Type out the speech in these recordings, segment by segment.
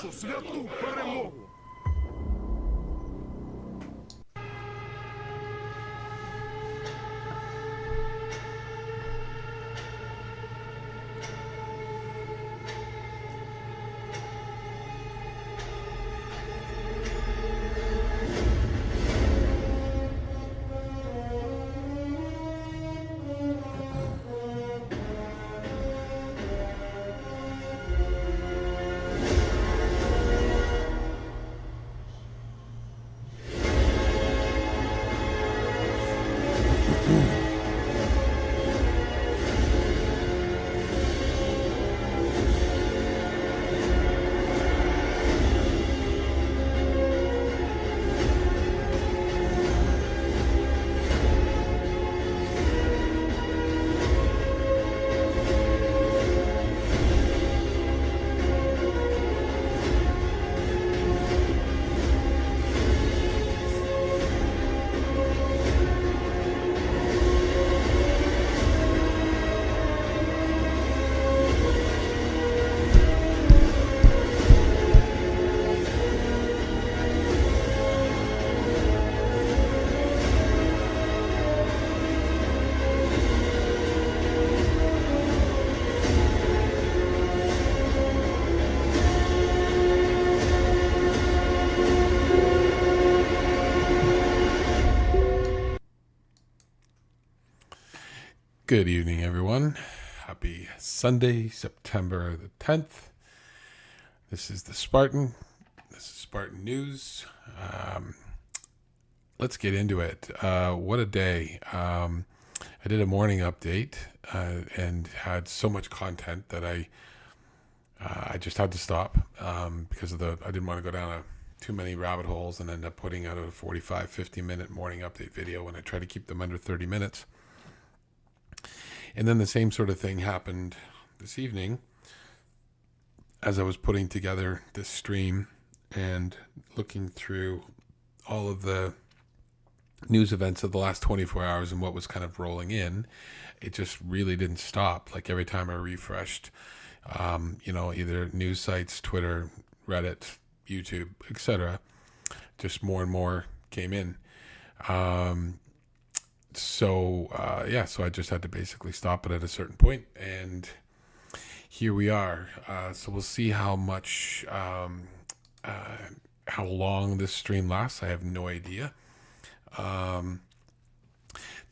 нашу святу перемогу! Good evening, everyone. Happy Sunday, September the 10th. This is the Spartan. This is Spartan News. Let's get into it. What a day. I did a morning update and had so much content that I just had to stop because I didn't want to go down too many rabbit holes and end up putting out a 45, 50-minute morning update video when I try to keep them under 30 minutes. And then the same sort of thing happened this evening as I was putting together this stream and looking through all of the news events of the last 24 hours and what was kind of rolling in. It just really didn't stop. Like every time I refreshed, either news sites, Twitter, Reddit, YouTube, etc., just more and more came in. So I just had to basically stop it at a certain point, and here we are. So we'll see how much, how long this stream lasts. I have no idea. To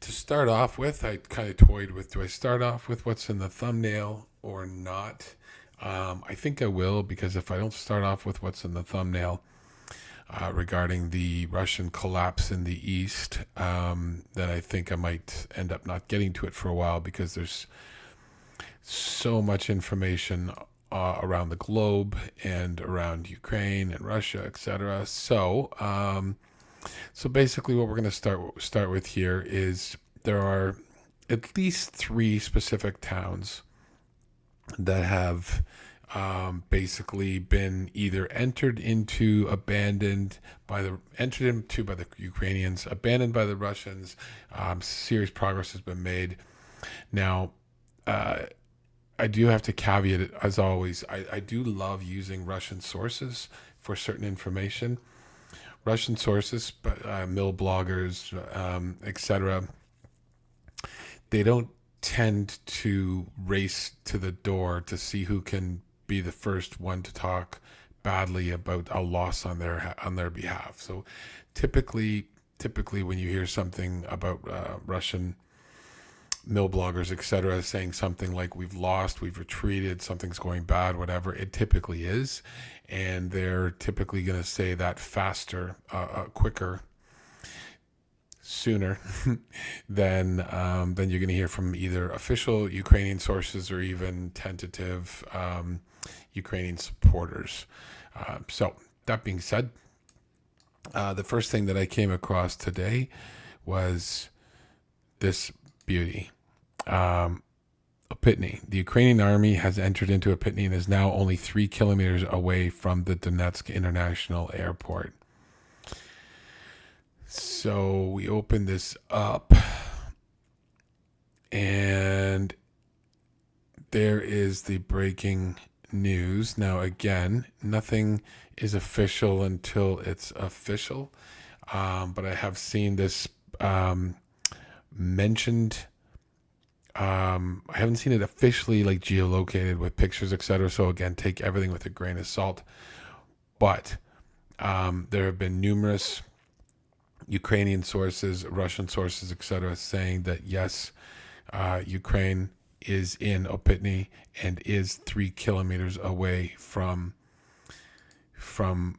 start off with, I kind of toyed with, do I start off with what's in the thumbnail or not? I think I will, because if I don't start off with what's in the thumbnail, regarding the Russian collapse in the East, then I think I might end up not getting to it for a while, because there's so much information around the globe and around Ukraine and Russia, etc. So basically what we're going to start with here is there are at least 3 specific towns that have basically been either entered into by the Ukrainians, abandoned by the Russians. Serious progress has been made. Now, I do have to caveat it, as always. I do love using Russian sources for certain information. Russian sources, mill bloggers, etc. They don't tend to race to the door to see who can be the first one to talk badly about a loss on their behalf. So typically when you hear something about Russian mill bloggers, etc., saying something like we've lost, we've retreated, something's going bad, whatever, it typically is, and they're typically going to say that faster, quicker, sooner than you're going to hear from either official Ukrainian sources or even tentative Ukrainian supporters. So that being said, the first thing that I came across today was this beauty. Opitny. The Ukrainian army has entered into Opitny and is now only 3 kilometers away from the Donetsk International Airport. So we open this up, and there is the breaking news. Now, again, nothing is official until it's official, but I have seen this mentioned. I haven't seen it officially like geolocated with pictures, etc. So again, take everything with a grain of salt. But there have been numerous Ukrainian sources, Russian sources, etc., saying that yes, Ukraine is in Opitny and is 3 kilometers away from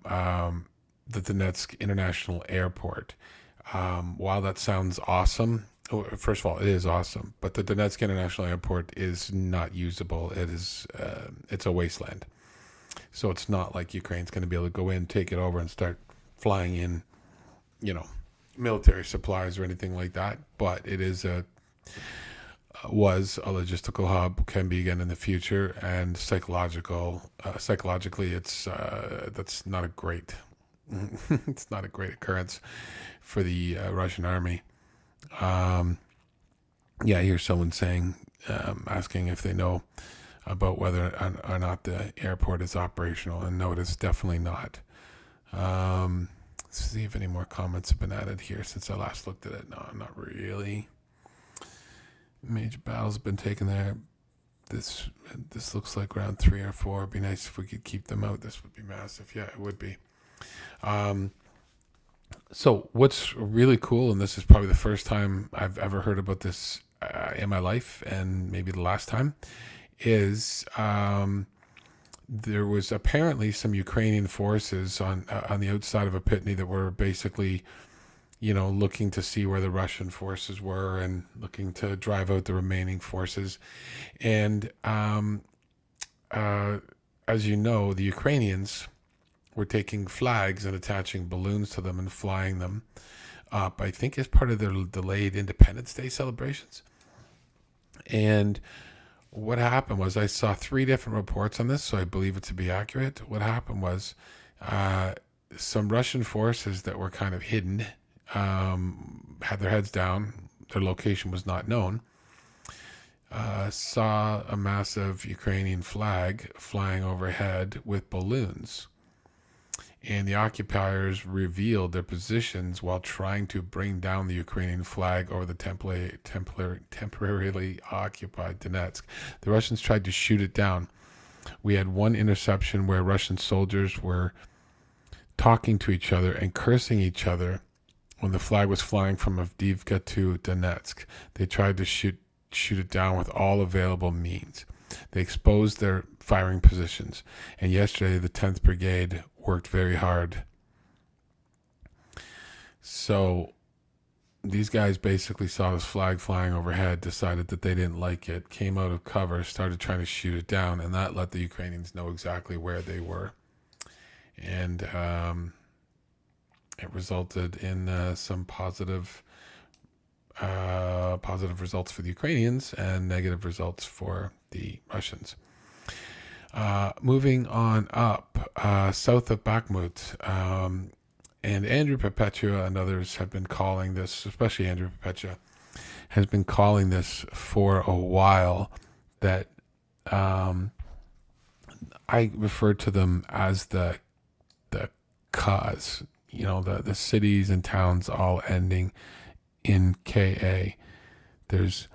the Donetsk International Airport. While that sounds awesome, first of all, it is awesome, but the Donetsk International Airport is not usable. It's a wasteland. So it's not like Ukraine's going to be able to go in, take it over, and start flying in, military supplies or anything like that. But it was a logistical hub, can be again in the future, and psychologically, that's not a great, it's not a great occurrence for the Russian army. Yeah, I hear someone saying, asking if they know about whether or not the airport is operational, and no, it is definitely not. Let's see if any more comments have been added here since I last looked at it. No, not really. Major battles have been taken there. This looks like round 3 or 4. It'd be nice if we could keep them out. This would be massive. Yeah, it would be. So what's really cool, and this is probably the first time I've ever heard about this in my life, and maybe the last time, is there was apparently some Ukrainian forces on the outside of Opitny that were basically, looking to see where the Russian forces were and looking to drive out the remaining forces. And as you know, the Ukrainians were taking flags and attaching balloons to them and flying them up, I think, as part of their delayed Independence Day celebrations. And what happened was, I saw 3 different reports on this, so I believe it to be accurate. What happened was some Russian forces that were kind of hidden, had their heads down, their location was not known, saw a massive Ukrainian flag flying overhead with balloons. And the occupiers revealed their positions while trying to bring down the Ukrainian flag over the temporarily occupied Donetsk. The Russians tried to shoot it down. We had one interception where Russian soldiers were talking to each other and cursing each other when the flag was flying from Avdiivka to Donetsk. They tried to shoot it down with all available means. They exposed their firing positions. And yesterday, the 10th Brigade worked very hard. So these guys basically saw this flag flying overhead, decided that they didn't like it, came out of cover, started trying to shoot it down, and that let the Ukrainians know exactly where they were. And it resulted in some positive results for the Ukrainians and negative results for the Russians. Moving on up, south of Bakhmut, and Andrew Perpetua and others have been calling this, especially Andrew Perpetua, has been calling this for a while, that I refer to them as the Kaz, the cities and towns all ending in KA. There's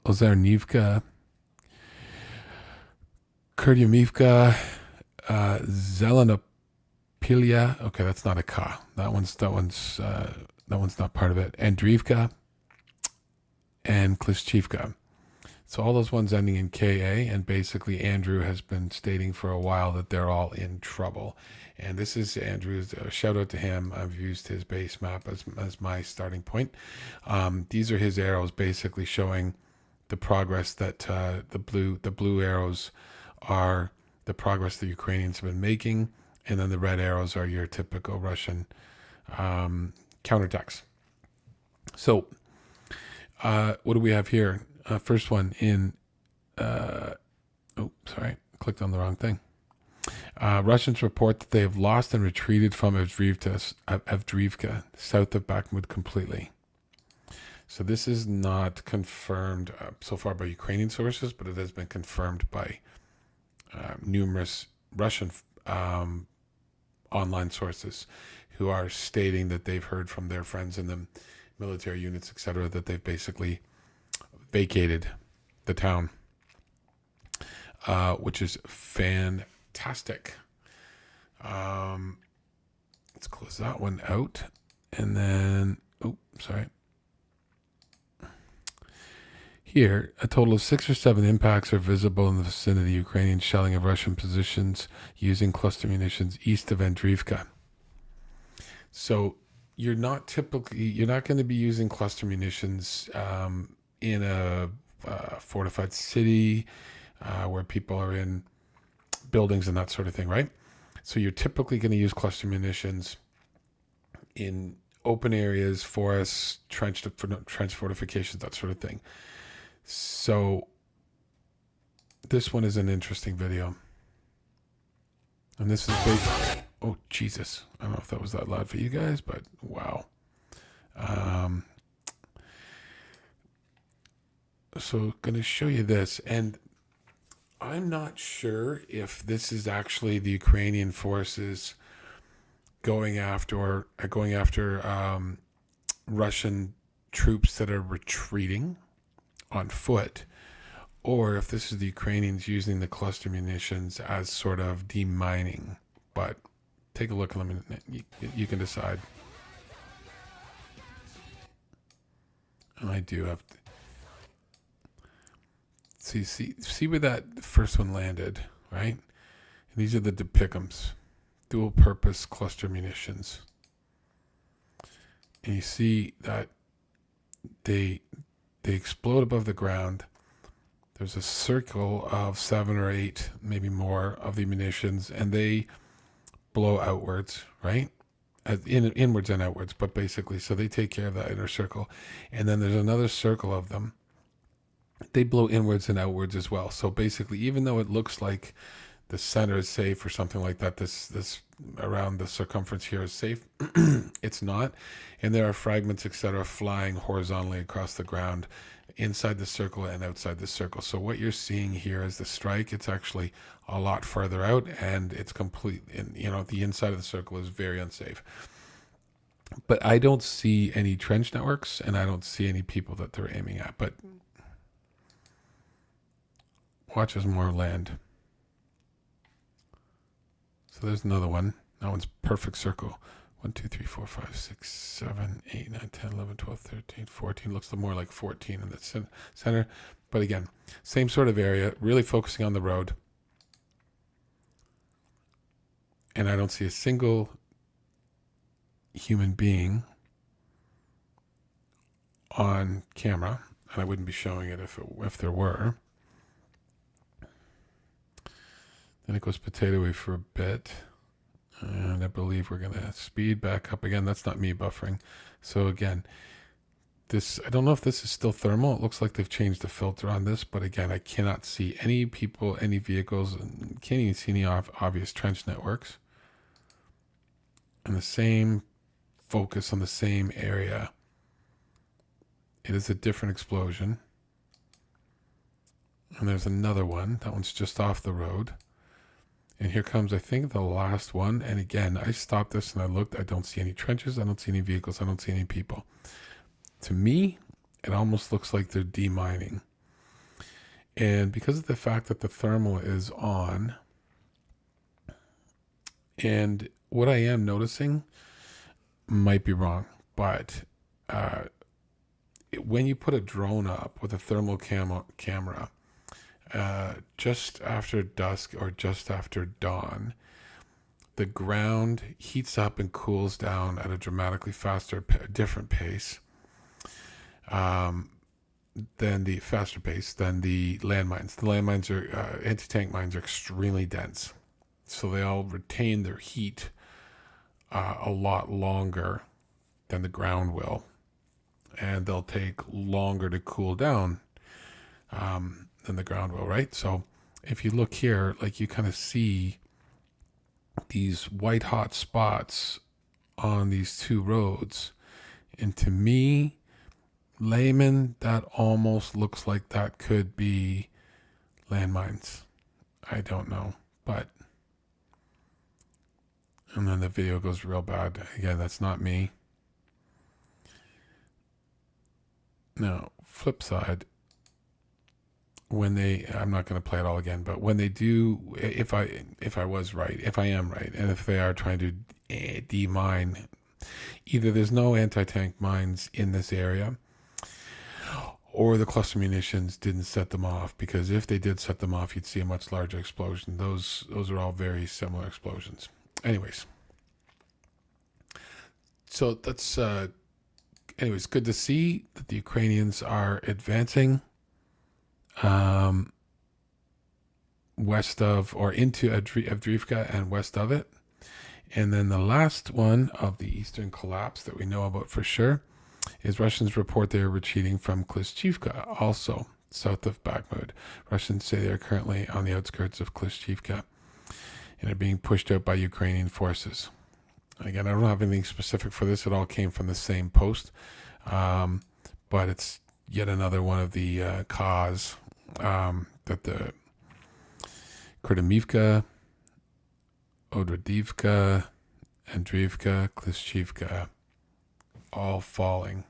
Ozernivka, Kurdyumivka, Zelenopilia. Okay, that's not a Ka. That one's not part of it. Andriivka and Klishchivka. So all those ones ending in KA, and basically Andrew has been stating for a while that they're all in trouble. And this is Andrew's, shout out to him. I've used his base map as my starting point. These are his arrows basically showing the progress that the blue arrows are the progress the Ukrainians have been making, and then the red arrows are your typical Russian counterattacks. So what do we have here? First one in, clicked on the wrong thing. Russians report that they have lost and retreated from Avdiivka, south of Bakhmut, completely. So this is not confirmed so far by Ukrainian sources, but it has been confirmed by numerous Russian online sources who are stating that they've heard from their friends in the military units, etc., that they've basically vacated the town, which is fantastic. Let's close that one out. And then, sorry. Here, a total of 6 or 7 impacts are visible in the vicinity of Ukrainian shelling of Russian positions using cluster munitions east of Andriivka. So you're not going to be using cluster munitions in a fortified city where people are in buildings and that sort of thing, right? So you're typically going to use cluster munitions in open areas, forests, trench fortifications, that sort of thing. So this one is an interesting video. And this is big. Oh, Jesus. I don't know if that was that loud for you guys, but wow. So going to show you this. And I'm not sure if this is actually the Ukrainian forces going after Russian troops that are retreating on foot, or if this is the Ukrainians using the cluster munitions as sort of demining. But take a look. You can decide. And I do have to see where that first one landed, right? And these are the Depicums, dual purpose cluster munitions. And you see that they explode above the ground. There's a circle of 7 or 8, maybe more, of the munitions, and they blow outwards, right? Inwards and outwards, but basically, so they take care of that inner circle. And then there's another circle of them. They blow inwards and outwards as well. So basically, even though it looks like the center is safe or something like that, this around the circumference here is safe, it's not. And there are fragments, etc., flying horizontally across the ground inside the circle and outside the circle. So what you're seeing here is the strike. It's actually a lot further out, and it's complete. And the inside of the circle is very unsafe. But I don't see any trench networks, and I don't see any people that they're aiming at. But watch as more land. So there's another one. That one's perfect circle. 1, 2, 3, 4, 5, 6, 7, 8, 9, 10, 11, 12, 13, 14. Looks more like 14 in the center. But again, same sort of area, really focusing on the road. And I don't see a single human being on camera. And I wouldn't be showing it if there were. Then it goes potatoey for a bit. And I believe we're going to speed back up again. That's not me buffering. So again, I don't know if this is still thermal. It looks like they've changed the filter on this. But again, I cannot see any people, any vehicles. And can't even see any obvious trench networks. And the same focus on the same area. It is a different explosion. And there's another one. That one's just off the road. And here comes, I think, the last one. And again, I stopped this and I looked. I don't see any trenches. I don't see any vehicles. I don't see any people. To me, it almost looks like they're demining. And because of the fact that the thermal is on, and what I am noticing might be wrong, but when you put a drone up with a thermal camera, just after dusk or just after dawn, the ground heats up and cools down at a dramatically different pace than the landmines. The landmines are anti-tank mines are extremely dense, so they all retain their heat a lot longer than the ground will, and they'll take longer to cool down than the ground will, right? So if you look here, like you kind of see these white hot spots on these two roads. And to me, layman, that almost looks like that could be landmines. I don't know, but and then the video goes real bad. Again, that's not me. Now, flip side, when they, I'm not going to play it all again, but when they do, if I am right, and if they are trying to demine, either there's no anti-tank mines in this area, or the cluster munitions didn't set them off, because if they did set them off, you'd see a much larger explosion. Those are all very similar explosions. Anyways, so that's anyways, good to see that the Ukrainians are advancing west of, or into Avdiivka and west of it. And then the last one of the eastern collapse that we know about for sure is Russians report they are retreating from Klishchivka, also south of Bakhmut. Russians say they are currently on the outskirts of Klishchivka and are being pushed out by Ukrainian forces. Again, I don't have anything specific for this. It all came from the same post, but it's yet another one of the cause that the Kurdimivka, Odradivka, Andriivka, Klishchivka, all falling,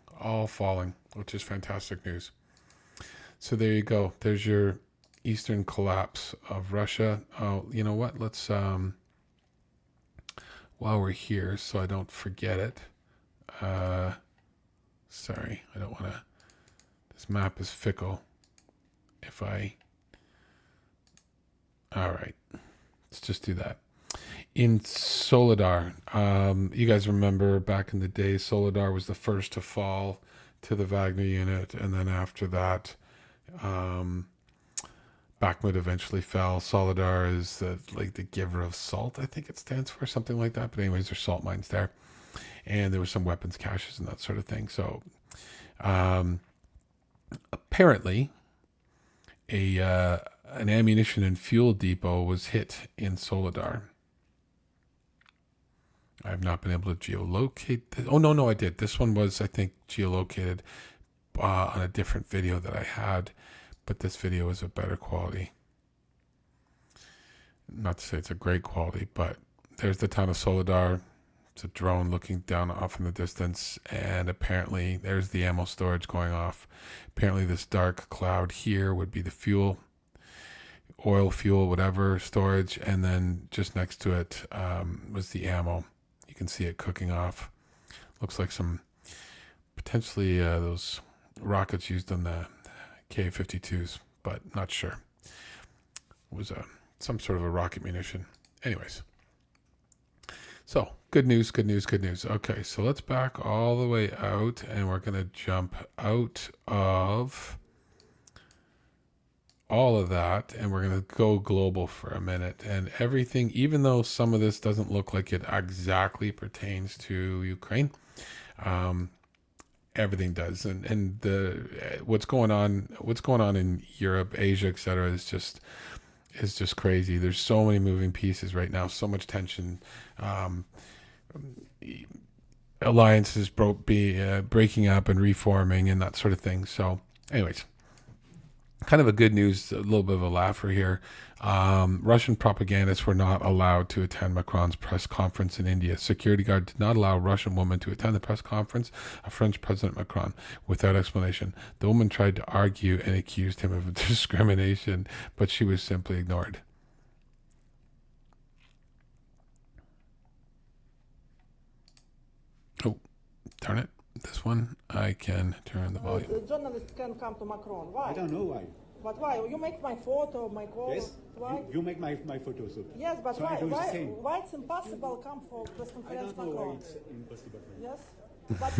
which is fantastic news. So there you go. There's your eastern collapse of Russia. Oh, you know what? Let's, while we're here, so I don't forget it. Sorry, I don't want to, this map is fickle. All right, let's just do that. In Soledar, you guys remember back in the day, Soledar was the first to fall to the Wagner unit, and then after that, Bakhmut eventually fell. Soledar is like the giver of salt, I think it stands for, something like that. But anyways, there's salt mines there, and there were some weapons caches and that sort of thing. So apparently, an ammunition and fuel depot was hit in Soledar. I've not been able to geolocate this. Oh, no, I did. This one was, I think, geolocated on a different video that I had, but this video is of better quality. Not to say it's a great quality, but there's the town of Soledar. It's a drone looking down off in the distance, and apparently there's the ammo storage going off. Apparently this dark cloud here would be the fuel, oil, fuel, whatever, storage, and then just next to it was the ammo. You can see it cooking off. Looks like some, potentially those rockets used on the Ka-52s, but not sure. It was some sort of a rocket munition. Anyways, so good news. Okay, so let's back all the way out, and we're going to jump out of all of that, and we're going to go global for a minute. And everything, even though some of this doesn't look like it exactly pertains to Ukraine, everything does. And the what's going on in Europe, Asia, etc. is just crazy. There's so many moving pieces right now, so much tension. Alliances breaking up and reforming and that sort of thing. So anyways, kind of a good news, a little bit of a laugher here. Russian propagandists were not allowed to attend Macron's press conference in India. Security guard did not allow a Russian woman to attend the press conference of French President Macron without explanation. The woman tried to argue and accused him of discrimination, but she was simply ignored. Oh, darn it. This one, I can turn the volume. The journalist can come to Macron. Why? I don't know why. But why? You make my photo, my call. Yes? Why? You make my photos. So. Yes, but So why? I do the Why? same. Why it's impossible come for press I conference don't know why Macron? it's impossible. Yes. But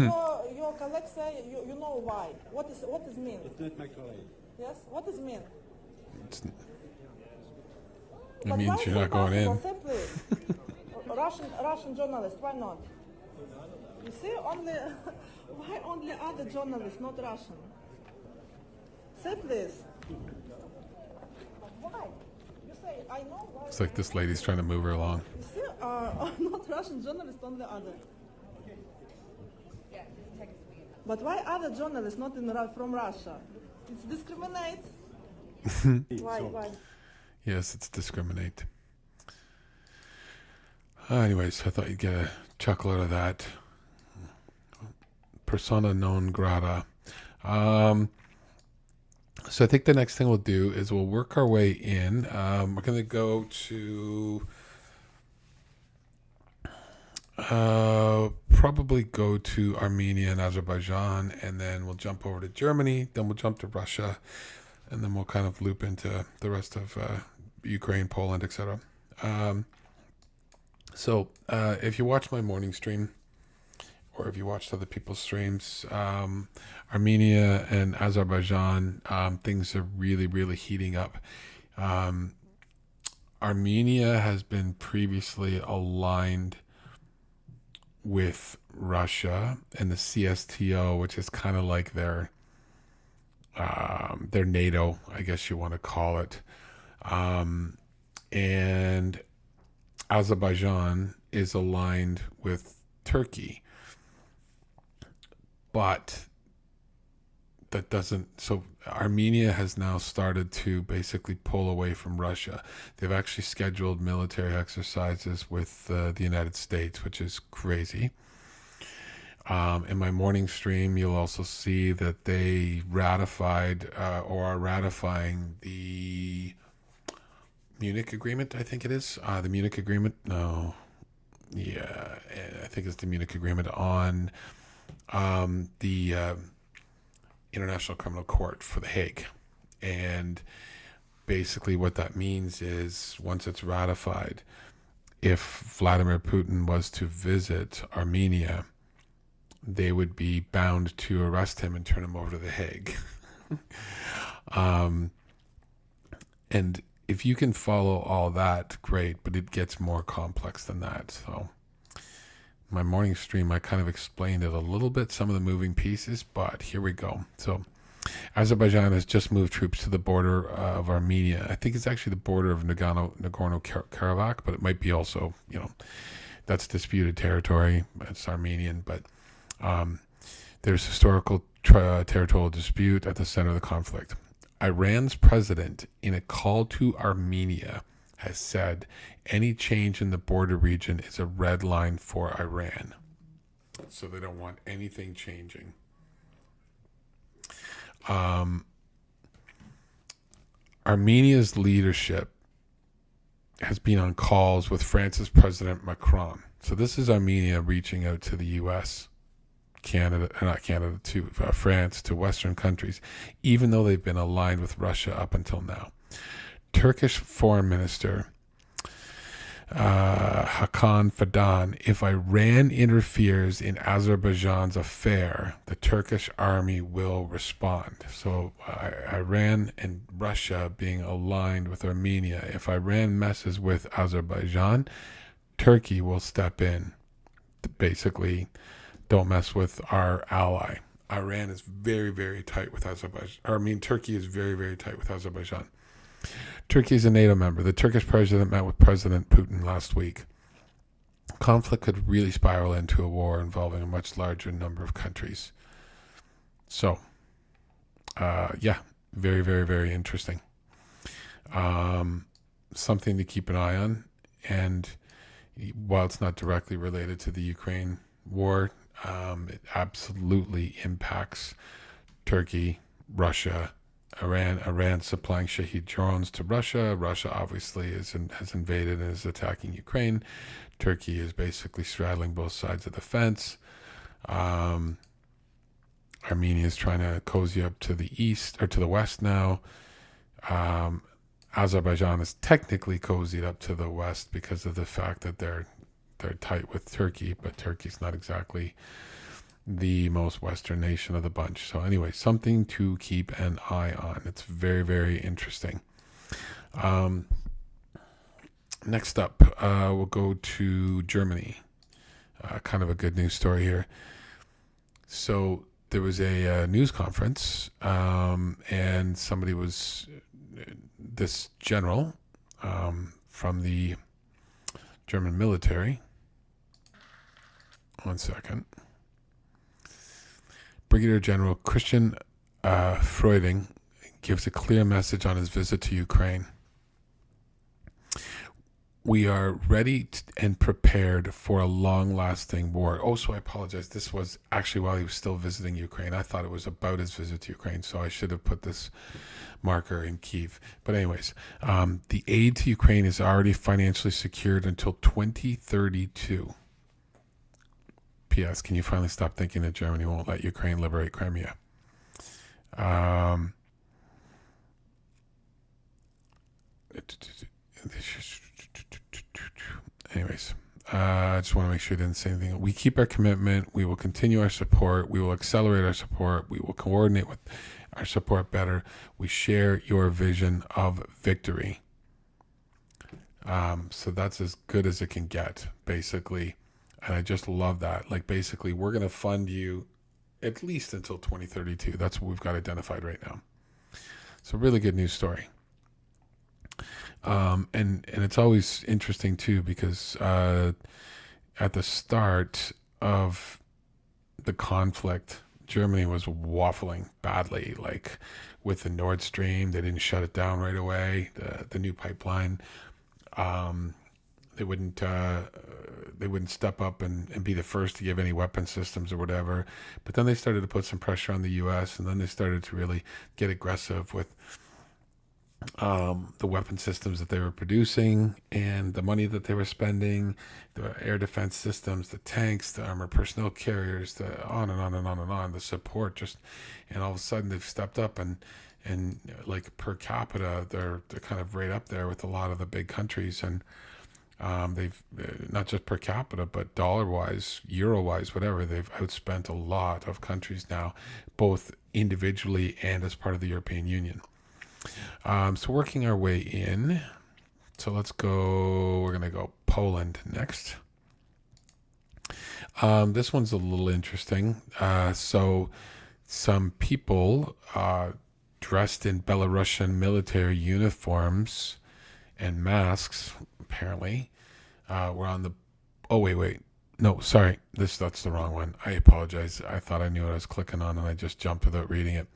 your colleagues say you know why. What is mean? It's not my colleague. Yes. What is mean? It But means why you're it's not going in. impossible? Simply, Russian journalist. Why not? You see, why only other journalists, not Russian? Say please. Why? You say I know why. It's like this lady's trying to move her along. You see, not Russian journalists, only other. But why other journalists not from Russia? It's discriminate. Why? Yes, it's discriminate. Anyways, I thought you'd get a chuckle out of that. Persona non grata. So I think the next thing we'll do is we'll work our way in. We're going to go to probably go to Armenia and Azerbaijan, and then we'll jump over to Germany. Then we'll jump to Russia, and then we'll kind of loop into the rest of Ukraine, Poland, etc. So if you watch my morning stream, or if you watched other people's streams, Armenia and Azerbaijan, things are really, really heating up. Armenia has been previously aligned with Russia and the CSTO, which is kind of like their NATO, I guess you want to call it. And Azerbaijan is aligned with Turkey. But that doesn't, so Armenia has now started to basically pull away from Russia. They've actually scheduled military exercises with the United States, which is crazy. In my morning stream, you'll also see that they ratified or are ratifying the Munich Agreement, I think it is. The Munich Agreement, no. Yeah, I think it's the Munich Agreement on the International Criminal Court for The Hague. And basically what that means is once it's ratified, if Vladimir Putin was to visit Armenia, they would be bound to arrest him and turn him over to The Hague. And if you can follow all that, great, but it gets more complex than that. So my morning stream, I kind of explained it a little bit, some of the moving pieces, but here we go. So Azerbaijan has just moved troops to the border of Armenia. I think it's actually the border of Nagorno-Karabakh, but it might be also, that's disputed territory. It's Armenian, but there's historical territorial dispute at the center of the conflict. Iran's president, in a call to Armenia, has said any change in the border region is a red line for Iran. So they don't want anything changing. Armenia's leadership has been on calls with France's President Macron. So this is Armenia reaching out to the U.S., France, to Western countries, even though they've been aligned with Russia up until now. Turkish Foreign Minister Hakan Fidan: if Iran interferes in Azerbaijan's affair, the Turkish army will respond. So Iran and Russia being aligned with Armenia. If Iran messes with Azerbaijan, Turkey will step in. Basically, don't mess with our ally. Iran is very, very tight with Azerbaijan. Turkey is very, very tight with Azerbaijan. Turkey is a NATO member. The Turkish president met with President Putin last week. Conflict could really spiral into a war involving a much larger number of countries. So, very, very, very interesting. Something to keep an eye on. And while it's not directly related to the Ukraine war, it absolutely impacts Turkey, Russia, Iran supplying Shahed drones to Russia. Russia obviously has invaded and is attacking Ukraine. Turkey is basically straddling both sides of the fence. Armenia is trying to cozy up to the east or to the west now. Azerbaijan is technically cozied up to the west because of the fact that they're tight with Turkey, but Turkey's not exactly the most Western nation of the bunch. So anyway, something to keep an eye on. It's very, very interesting. Next up, we'll go to Germany. Kind of a good news story here. So there was a news conference, and somebody was, this general from the German military. One second. Brigadier General Christian Freuding gives a clear message on his visit to Ukraine. We are ready and prepared for a long-lasting war. Oh, so I apologize. This was actually while he was still visiting Ukraine. I thought it was about his visit to Ukraine, so I should have put this marker in Kyiv. But anyways, the aid to Ukraine is already financially secured until 2032. P.S. Can you finally stop thinking that Germany won't let Ukraine liberate Crimea? Anyways, I just want to make sure I didn't say anything. We keep our commitment. We will continue our support. We will accelerate our support. We will coordinate with our support better. We share your vision of victory. So that's as good as it can get, basically. And I just love that. Like, basically, we're going to fund you at least until 2032. That's what we've got identified right now. So really good news story. And it's always interesting too, because at the start of the conflict, Germany was waffling badly, like with the Nord Stream. They didn't shut it down right away. The new pipeline, they wouldn't step up and be the first to give any weapon systems or whatever. But then they started to put some pressure on the U.S. and then they started to really get aggressive with the weapon systems that they were producing and the money that they were spending, the air defense systems, the tanks, the armored personnel carriers, the on and on and on and on, the support just, and all of a sudden they've stepped up and like per capita, they're kind of right up there with a lot of the big countries. And they've not just per capita, but dollar wise, euro wise, whatever, they've outspent a lot of countries now, both individually and as part of the European Union. So working our way in. So let's go, we're going to go Poland next. This one's a little interesting. So some people dressed in Belarusian military uniforms and masks, apparently, were on the, oh, wait. No, sorry. That's the wrong one. I apologize. I thought I knew what I was clicking on and I just jumped without reading it.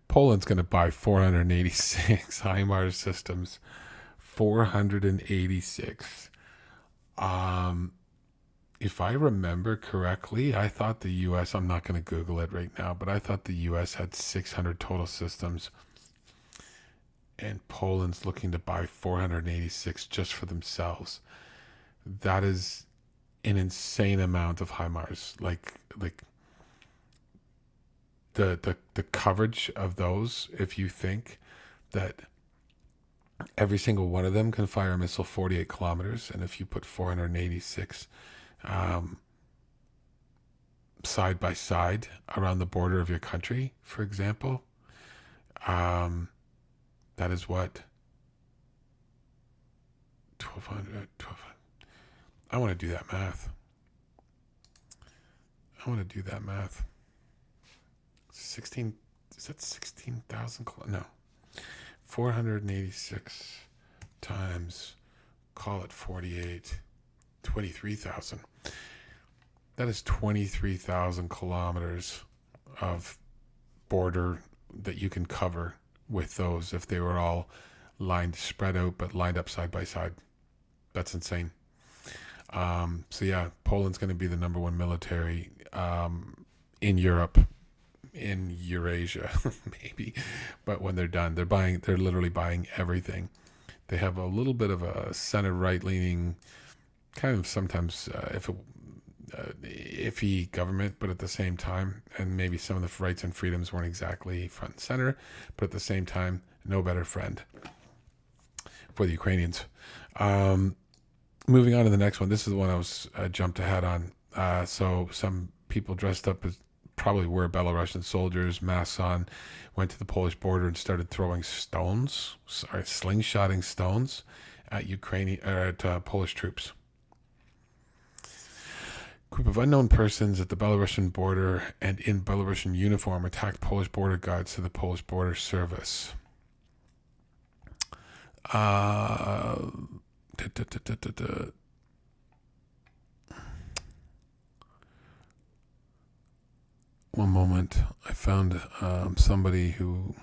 Poland's going to buy 486 HIMARS systems. 486. If I remember correctly, I thought the U.S., I'm not going to Google it right now, but I thought the U.S. had 600 total systems. And Poland's looking to buy 486 just for themselves. That is an insane amount of HIMARS. Like the coverage of those, if you think that every single one of them can fire a missile 48 kilometers, and if you put 486 side by side around the border of your country, for example, that is what 1200. I want to do that math. 16, is that 16,000? No. 486 times, call it 48, 23,000. That is 23,000 kilometers of border that you can cover with those if they were all spread out, but lined up side by side. That's insane. So yeah, Poland's going to be the number one military in Europe, in Eurasia, maybe. But when they're done, they're literally buying everything. They have a little bit of a center right leaning, kind of sometimes iffy government, but at the same time, and maybe some of the rights and freedoms weren't exactly front and center, but at the same time, no better friend for the Ukrainians. Moving on to the next one. This is the one I was jumped ahead on. So some people dressed up as, probably were Belarusian soldiers, masks on, went to the Polish border and started throwing slingshotting stones at Polish troops. Group of unknown persons at the Belarusian border and in Belarusian uniform attacked Polish border guards to the Polish border service. One moment, I found somebody who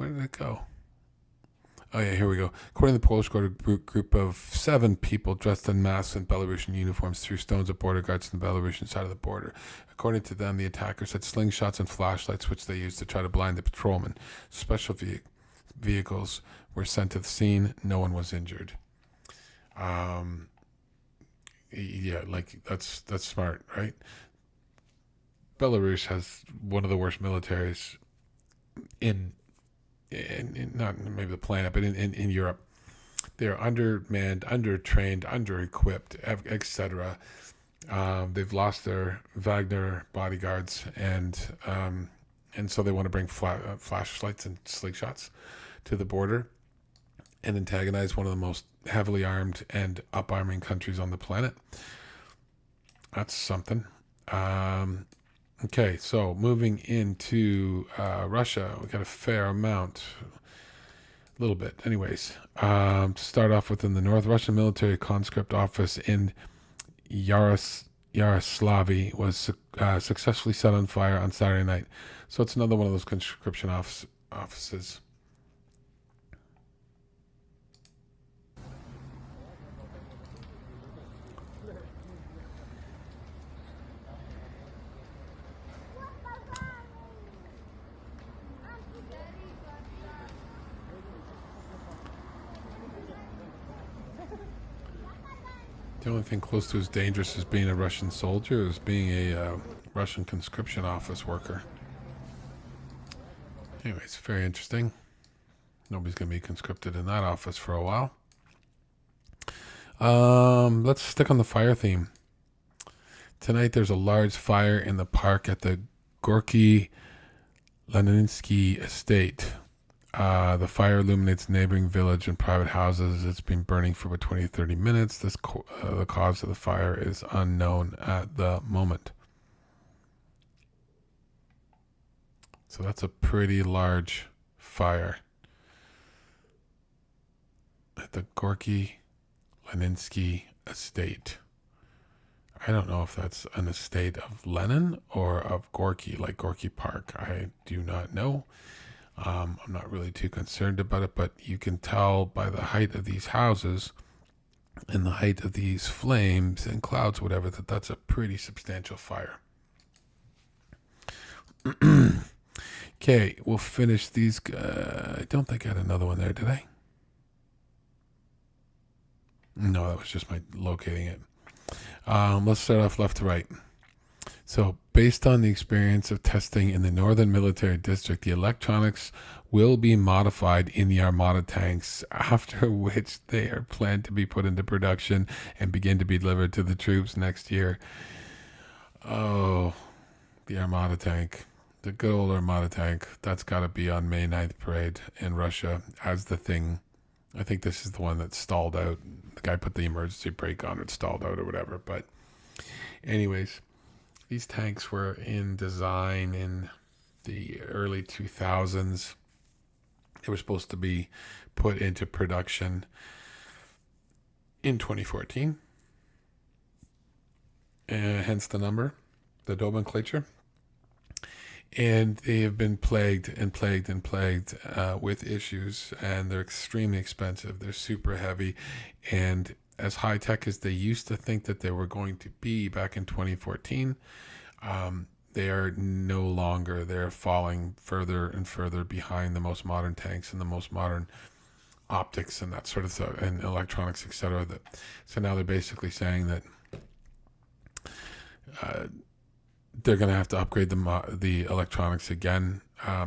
Where did it go? Oh, yeah, here we go. According to the Polish group of 7 people dressed en masse in Belarusian uniforms threw stones at border guards on the Belarusian side of the border. According to them, the attackers had slingshots and flashlights, which they used to try to blind the patrolmen. Special vehicles were sent to the scene. No one was injured. Yeah, like that's smart, right? Belarus has one of the worst militaries in not maybe the planet, but in Europe. They're undermanned, undertrained, underequipped, etc. They've lost their Wagner bodyguards, and so they want to bring flashlights and slingshots to the border and antagonize one of the most heavily armed and up-arming countries on the planet. That's something. Okay, so moving into Russia, we got a fair amount, a little bit. Anyways, to start off with, in the North, Russian military conscript office in Yaroslavl was successfully set on fire on Saturday night. So it's another one of those conscription offices. The only thing close to as dangerous as being a Russian soldier is being a Russian conscription office worker. Anyways, very interesting. Nobody's going to be conscripted in that office for a while. Let's stick on the fire theme. Tonight there's a large fire in the park at the Gorky Leninsky estate. The fire illuminates neighboring village and private houses. It's been burning for about 20 to 30 minutes. The cause of the fire is unknown at the moment. So that's a pretty large fire at the Gorky Leninsky estate. I don't know if that's an estate of Lenin or of Gorky, like Gorky Park. I do not know. I'm not really too concerned about it, but you can tell by the height of these houses and the height of these flames and clouds, whatever, that that's a pretty substantial fire. Okay, we'll finish these. I don't think I had another one there, did I? No, that was just my locating it. Let's start off left to right. So, based on the experience of testing in the Northern Military District, the electronics will be modified in the Armata tanks, after which they are planned to be put into production and begin to be delivered to the troops next year. Oh, the Armata tank. The good old Armata tank. That's got to be on May 9th parade in Russia as the thing. I think this is the one that stalled out. The guy put the emergency brake on, it stalled out or whatever. But anyways, these tanks were in design in the early 2000s. They were supposed to be put into production in 2014. Hence the number, the nomenclature. And they have been plagued with issues, and they're extremely expensive. They're super heavy, and as high tech as they used to think that they were going to be back in 2014, they are no longer. They're falling further and further behind the most modern tanks and the most modern optics and that sort of stuff, and electronics, etc. So now they're basically saying that they're going to have to upgrade the electronics again.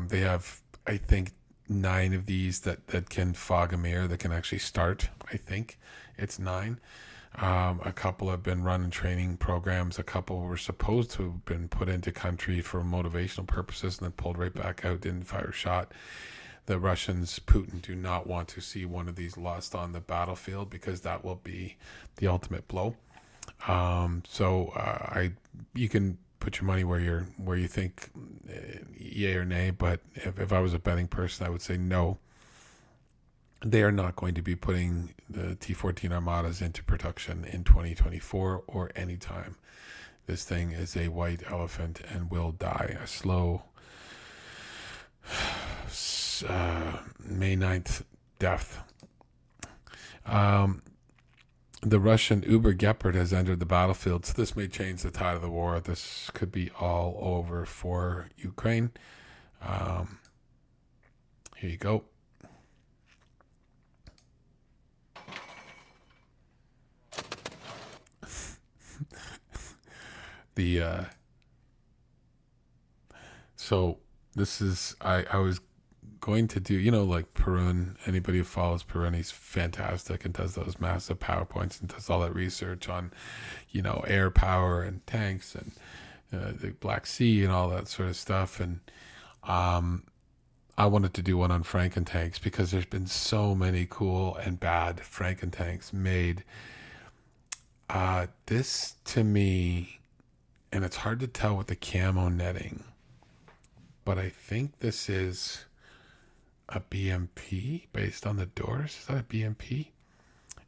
They have, I think, 9 of these that can fog a mirror, that can actually start. I think it's 9. A couple have been run in training programs. A couple were supposed to have been put into country for motivational purposes and then pulled right back out, didn't fire a shot. The Russians, Putin, do not want to see one of these lost on the battlefield, because that will be the ultimate blow. You can put your money where you think yay or nay, but if I was a betting person, I would say no. They are not going to be putting the T-14 Armadas into production in 2024 or any time. This thing is a white elephant and will die a slow May 9th death. The Russian Uber Gepard has entered the battlefield, so this may change the tide of the war. This could be all over for Ukraine. Here you go. So this is I was going to do, like Perun. Anybody who follows Perun, he's fantastic and does those massive PowerPoints and does all that research on, air power and tanks and the Black Sea and all that sort of stuff. And I wanted to do one on Frankentanks because there's been so many cool and bad Frankentanks made. This to me, and it's hard to tell with the camo netting, but I think this is a BMP based on the doors. Is that a BMP?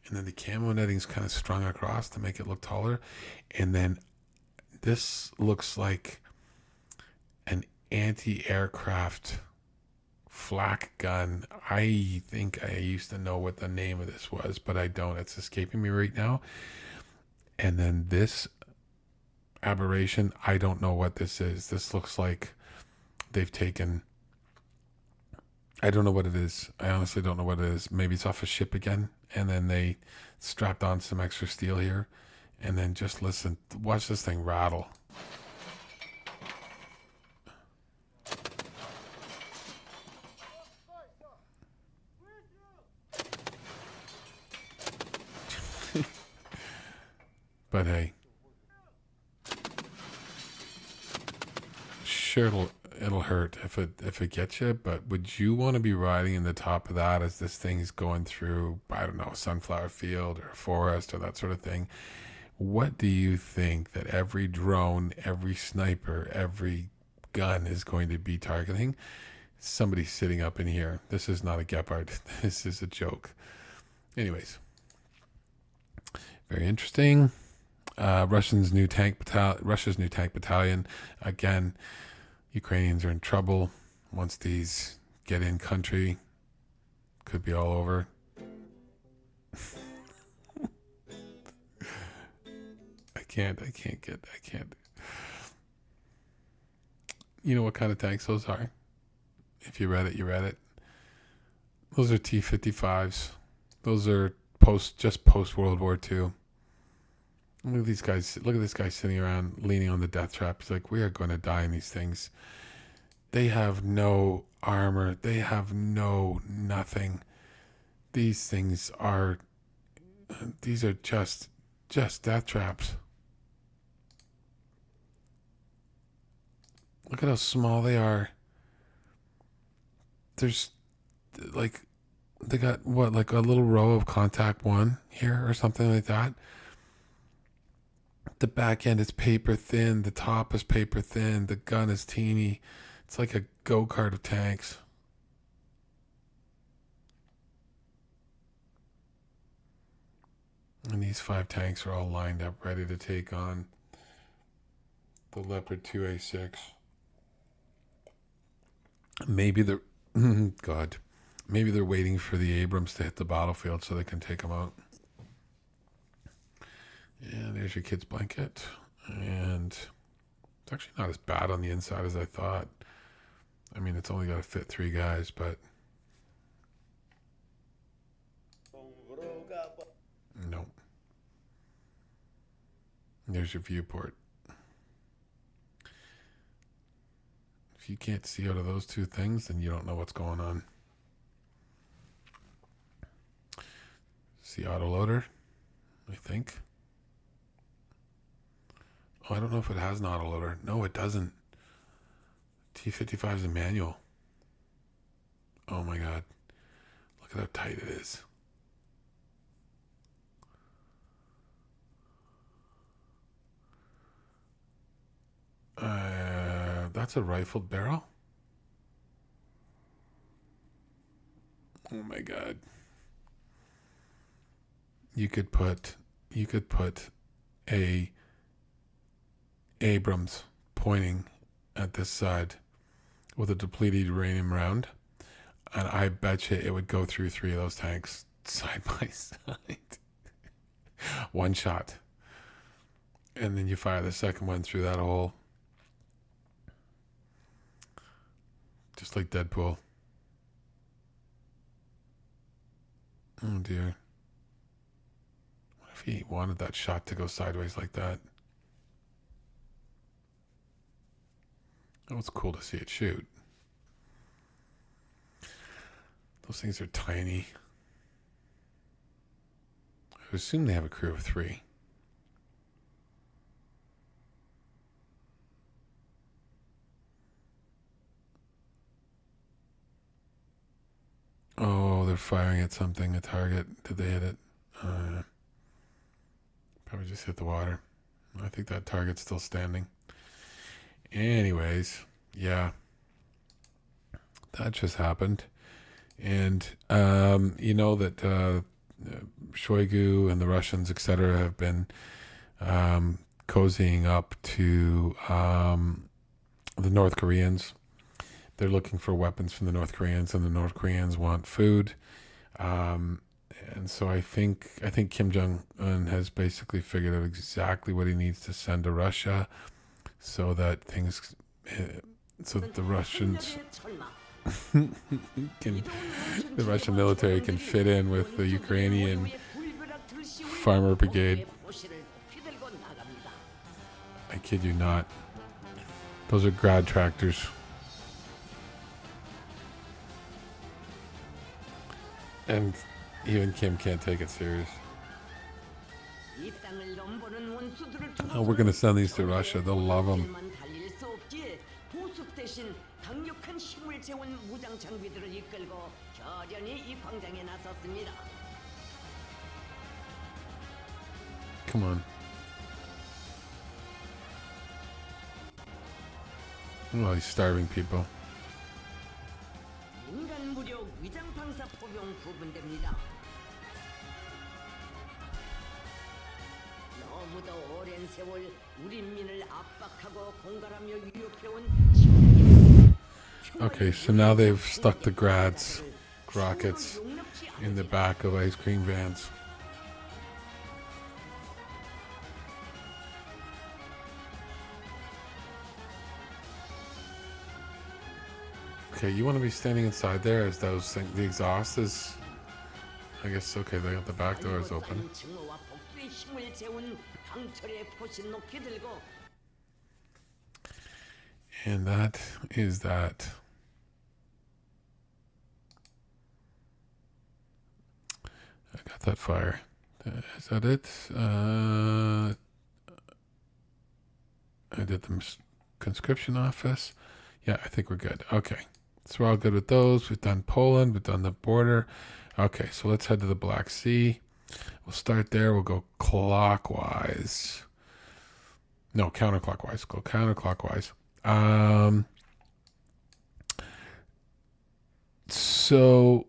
And then the camo netting's kind of strung across to make it look taller. And then this looks like an anti-aircraft flak gun. I think I used to know what the name of this was, but I don't. It's escaping me right now. And then this aberration, I don't know what this is. This looks like they've taken, I don't know what it is. I honestly don't know what it is. Maybe it's off a ship again, and then they strapped on some extra steel here, and then just listen, watch this thing rattle. But hey, sure, it'll hurt if it gets you. But would you want to be riding in the top of that as this thing is going through, I don't know, a sunflower field or a forest or that sort of thing? What do you think that every drone, every sniper, every gun is going to be targeting? Somebody sitting up in here. This is not a Gepard. This is a joke. Anyways, very interesting. Russia's new tank battalion. Again, Ukrainians are in trouble. Once these get in country, could be all over. I can't. You know what kind of tanks those are? If you read it, you read it. Those are T-55s. Those are post World War II. Look at these guys. Look at this guy sitting around leaning on the death trap. He's like, we are going to die in these things. They have no armor. They have nothing. These things are, these are just death traps. Look at how small they are. There's like, they got what, like a little row of contact one here or something like that. The back end is paper thin. The top is paper thin. The gun is teeny. It's like a go-kart of tanks. And these 5 tanks are all lined up, ready to take on the Leopard 2A6. Maybe they're, God, maybe they're waiting for the Abrams to hit the battlefield so they can take them out. Yeah, there's your kid's blanket. And it's actually not as bad on the inside as I thought. I mean, it's only got to fit 3 guys, but no. There's your viewport. If you can't see out of those 2 things, then you don't know what's going on. See autoloader, I think. Oh, I don't know if it has an autoloader. No, it doesn't. T-55 is a manual. Oh my God. Look at how tight it is. That's a rifled barrel? Oh my God. You could put a Abrams pointing at this side with a depleted uranium round. and I bet you it would go through 3 of those tanks side by side. One shot. And then you fire the second one through that hole. Just like Deadpool. Oh dear. What if he wanted that shot to go sideways like that? Oh, it's cool to see it shoot. Those things are tiny. I assume they have a crew of 3. Oh, they're firing at something, a target. Did they hit it? Probably just hit the water. I think that target's still standing. Anyways, yeah. That just happened. And you know that Shoigu and the Russians, etc., have been cozying up to the North Koreans. They're looking for weapons from the North Koreans, and the North Koreans want food. And so I think Kim Jong-un has basically figured out exactly what he needs to send to Russia, so that the Russians the Russian military can fit in with the Ukrainian farmer brigade. I kid you not. Those are grad tractors. And even Kim can't take it serious. Oh, we're going to send these to Russia. They'll love them. Come on. Oh, these starving people. Okay, so now they've stuck the grads, rockets, in the back of ice cream vans. Okay, you want to be standing inside there as those things, the exhaust is, I guess, okay, they got the back doors open. And that is that. I got that fire. Is that it? I did the conscription office. Yeah, I think we're good. Okay. So we're all good with those. We've done Poland. We've done the border. Okay, so let's head to the Black Sea. We'll start there. We'll go clockwise. No, counterclockwise. Go counterclockwise. So,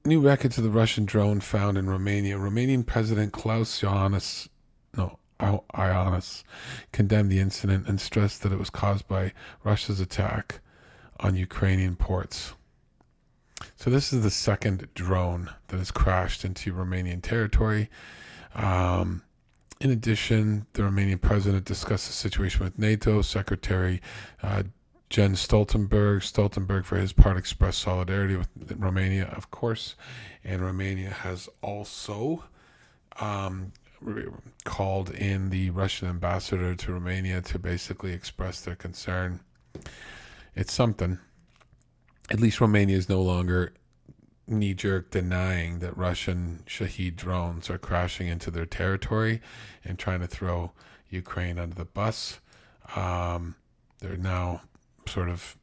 new records of the Russian drone found in Romania. Romanian President Klaus Iohannis condemned the incident and stressed that it was caused by Russia's attack on Ukrainian ports. So this is the second drone that has crashed into Romanian territory. In addition, the Romanian president discussed the situation with NATO Secretary Jens Stoltenberg. Stoltenberg, for his part, expressed solidarity with Romania, of course. And Romania has also called in the Russian ambassador to Romania to basically express their concern. It's something. At least Romania is no longer knee-jerk denying that Russian Shahed drones are crashing into their territory and trying to throw Ukraine under the bus. They're now sort of,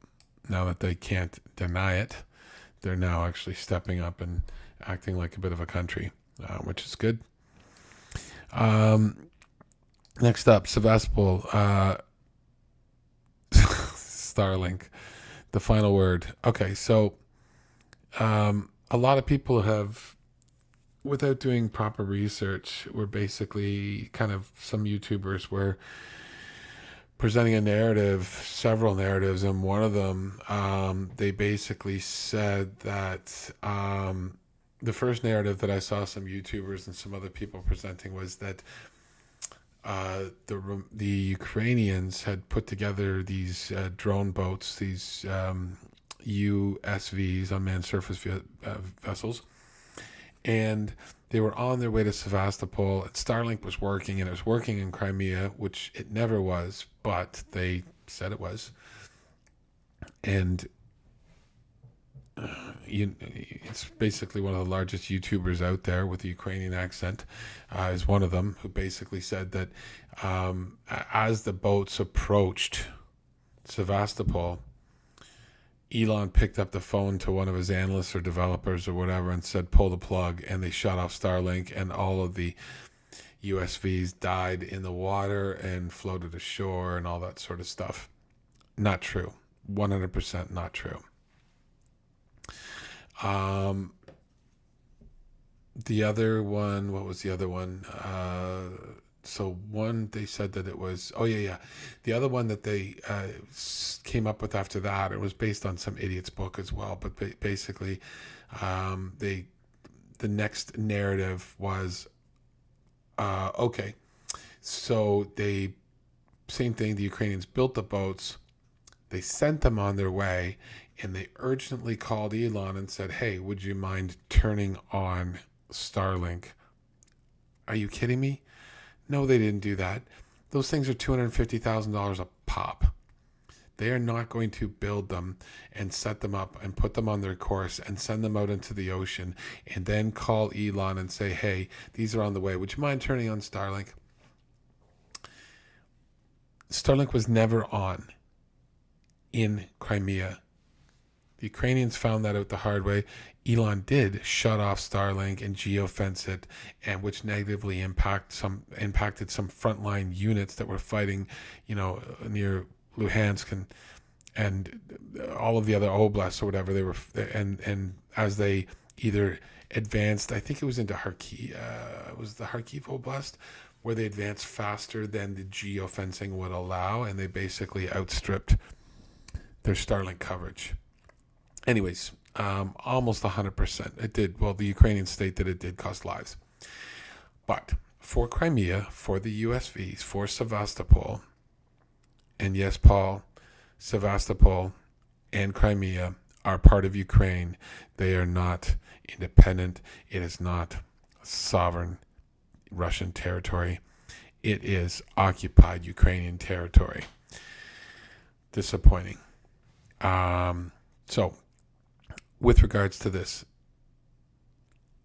now that they can't deny it, they're now actually stepping up and acting like a bit of a country, which is good. Next up, Sevastopol, Starlink, the final word. Okay, so a lot of people have, without doing proper research, were basically kind of, some YouTubers were presenting a narrative, several narratives, and one of them, they basically said that the first narrative that I saw some YouTubers and some other people presenting was that the Ukrainians had put together these drone boats, these USVs, unmanned surface vessels, and they were on their way to Sevastopol. And Starlink was working, and it was working in Crimea, which it never was, but they said it was. And it's basically one of the largest YouTubers out there with a Ukrainian accent, is one of them, who basically said that as the boats approached Sevastopol, Elon picked up the phone to one of his analysts or developers or whatever and said, pull the plug, and they shut off Starlink, and all of the USVs died in the water and floated ashore and all that sort of stuff. Not true. 100% not true. The other one, what was the other one? So one, they said that it was, the other one that they came up with after that, it was based on some idiot's book as well, but basically the next narrative was, so same thing, the Ukrainians built the boats, they sent them on their way, and they urgently called Elon and said, hey, would you mind turning on Starlink? Are you kidding me? No, they didn't do that. Those things are $250,000 a pop. They are not going to build them and set them up and put them on their course and send them out into the ocean and then call Elon and say, hey, these are on the way. Would you mind turning on Starlink? Starlink was never on in Crimea. The Ukrainians found that out the hard way. Elon did shut off Starlink and geofence it, and which negatively impacted some frontline units that were fighting, near Luhansk and all of the other oblasts or whatever they were. And as they either advanced, I think it was into Kharkiv, was the Kharkiv Oblast, where they advanced faster than the geofencing would allow, and they basically outstripped their Starlink coverage. Anyways, almost 100%. It did. Well, the Ukrainians state that it did cost lives. But for Crimea, for the USVs, for Sevastopol, and yes, Paul, Sevastopol and Crimea are part of Ukraine. They are not independent. It is not sovereign Russian territory. It is occupied Ukrainian territory. Disappointing. So, with regards to this,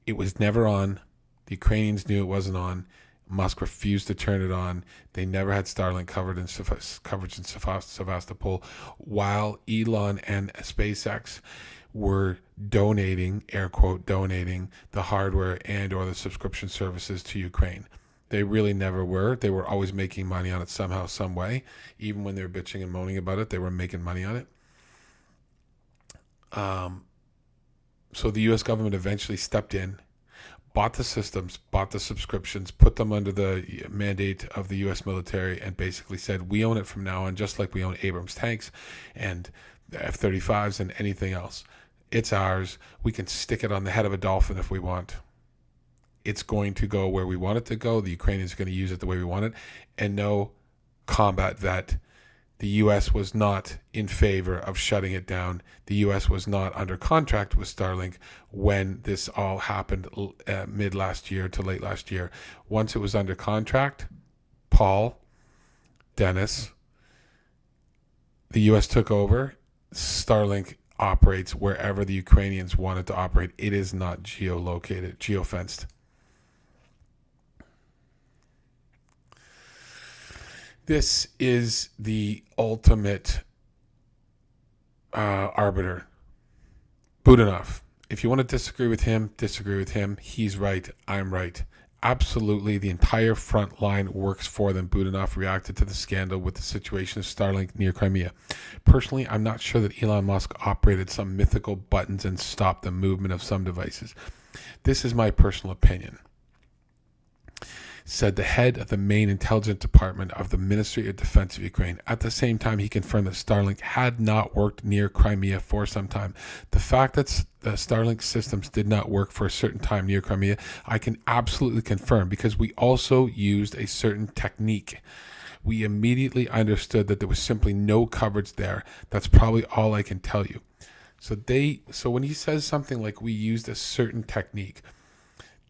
it was never on. The Ukrainians knew it wasn't on. Musk refused to turn it on. They never had Starlink coverage in Sevastopol, while Elon and SpaceX were donating, air quote, donating the hardware and or the subscription services to Ukraine. They really never were. They were always making money on it somehow, some way. Even when they were bitching and moaning about it, they were making money on it. So the U.S. government eventually stepped in, bought the systems, bought the subscriptions, put them under the mandate of the U.S. military, and basically said, we own it from now on, just like we own Abrams tanks and F-35s and anything else. It's ours. We can stick it on the head of a dolphin if we want. It's going to go where we want it to go. The Ukrainians are going to use it the way we want it. And no combat vet. The U.S. was not in favor of shutting it down. The U.S. was not under contract with Starlink when this all happened mid last year to late last year. Once it was under contract, Paul, Dennis, the U.S. took over. Starlink operates wherever the Ukrainians want it to operate. It is not geolocated, geofenced. This is the ultimate arbiter. Budanov. If you want to disagree with him, disagree with him. He's right. I'm right. Absolutely, the entire front line works for them. Budanov reacted to the scandal with the situation of Starlink near Crimea. Personally, I'm not sure that Elon Musk operated some mythical buttons and stopped the movement of some devices. This is my personal opinion. said the head of the main intelligence department of the Ministry of Defense of Ukraine. At the same time, he confirmed that Starlink had not worked near Crimea for some time. The fact that the Starlink systems did not work for a certain time near Crimea, I can absolutely confirm, because we also used a certain technique. We immediately understood that there was simply no coverage there. That's probably all I can tell you. So when he says something like we used a certain technique,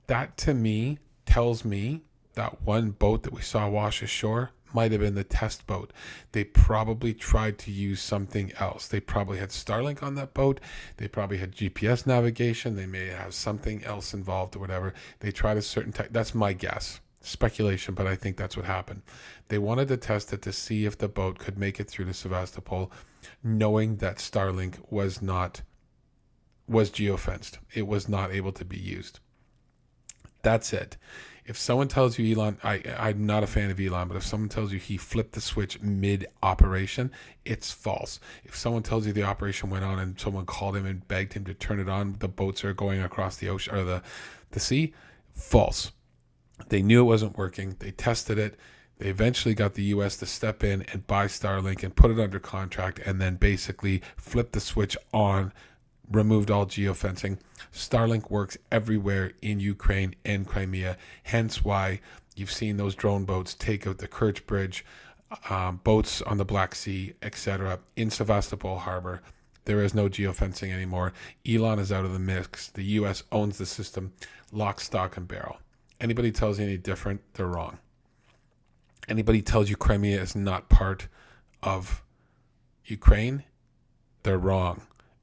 that to me tells me that one boat that we saw wash ashore might have been the test boat. They probably tried to use something else. They probably had Starlink on that boat. They probably had GPS navigation. They may have something else involved or whatever. They tried a certain tech. That's my guess. Speculation, but I think that's what happened. They wanted to test it to see if the boat could make it through to Sevastopol, knowing that Starlink was geofenced. It was not able to be used. That's it. If someone tells you Elon, I'm not a fan of Elon, but if someone tells you he flipped the switch mid-operation, it's false. If someone tells you the operation went on and someone called him and begged him to turn it on, the boats are going across the ocean or the sea, false. They knew it wasn't working. They tested it. They eventually got the U.S. to step in and buy Starlink and put it under contract, and then basically flipped the switch on, removed all geofencing. Starlink works everywhere in Ukraine and Crimea, hence why you've seen those drone boats take out the Kerch Bridge, boats on the Black Sea, etc. in Sevastopol Harbor. There is no geofencing anymore. Elon is out of the mix. The U.S. owns the system, lock, stock, and barrel. Anybody tells you any different, they're wrong. Anybody tells you Crimea is not part of Ukraine, they're wrong.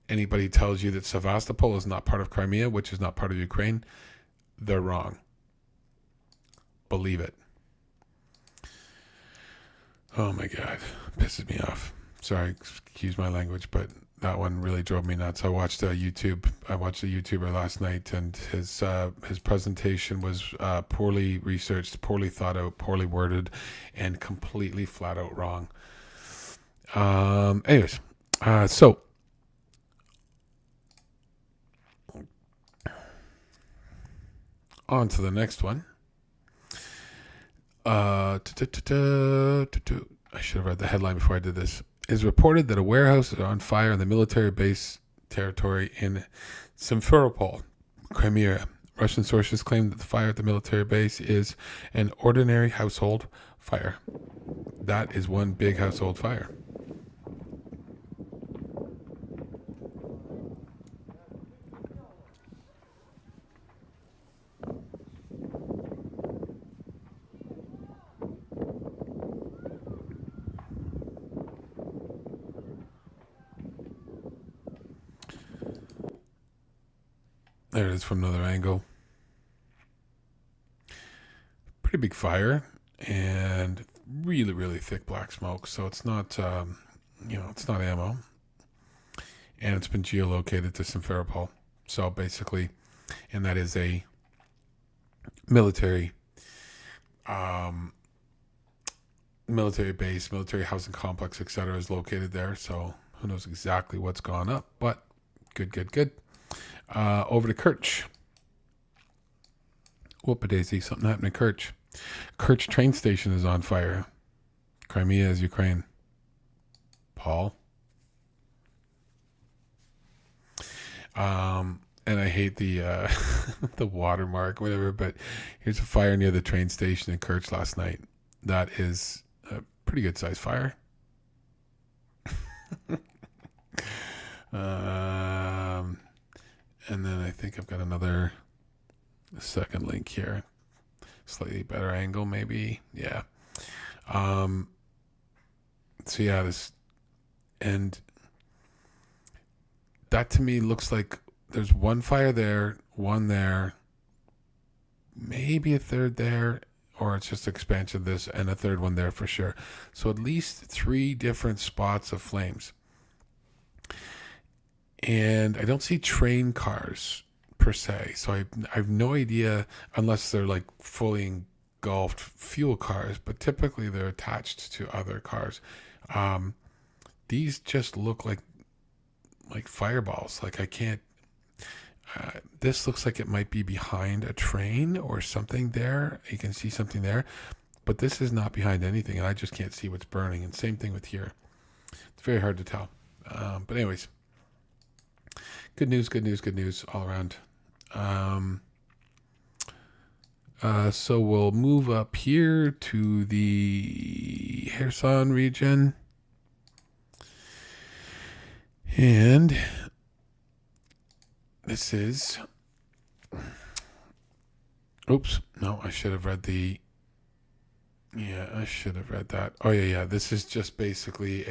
Anybody tells you that Sevastopol is not part of Crimea, which is not part of Ukraine, they're wrong. Believe it. Oh my God, pisses me off. Sorry, excuse my language, but that one really drove me nuts. I watched a YouTuber last night, and his presentation was poorly researched, poorly thought out, poorly worded, and completely flat out wrong. Anyways, so on to the next one. I should have read the headline before I did this. It is reported that a warehouse is on fire in the military base territory in Simferopol, Crimea. Russian sources claim that the fire at the military base is an ordinary household fire. That is one big household fire. There it is from another angle. Pretty big fire and really, really thick black smoke. So it's not, it's not ammo. And it's been geolocated to Simferopol. So basically, and that is a military base, military housing complex, etc. is located there. So who knows exactly what's gone up, but good. Over to Kerch. Whoop-a-daisy, something happened in Kerch. Kerch train station is on fire. Crimea is Ukraine. Paul. And I hate the the watermark, whatever, but here's a fire near the train station in Kerch last night. That is a pretty good sized fire. And then I think I've got another second link here. Slightly better angle, maybe. Yeah. So yeah, and that to me looks like there's one fire there, one there, maybe a third there, or it's just expansion of this, and a third one there for sure. So at least 3 different spots of flames. And I don't see train cars per se, so I have no idea, unless they're like fully engulfed fuel cars, but typically they're attached to other cars. These just look like fireballs. Like This looks like it might be behind a train or something there. You can see something there, but this is not behind anything, and I just can't see what's burning. And same thing with here. It's very hard to tell. But anyways, good news all around. So we'll move up here to the Kherson region. And this is, oops, no, I should have read I should have read that. Oh yeah. This is just basically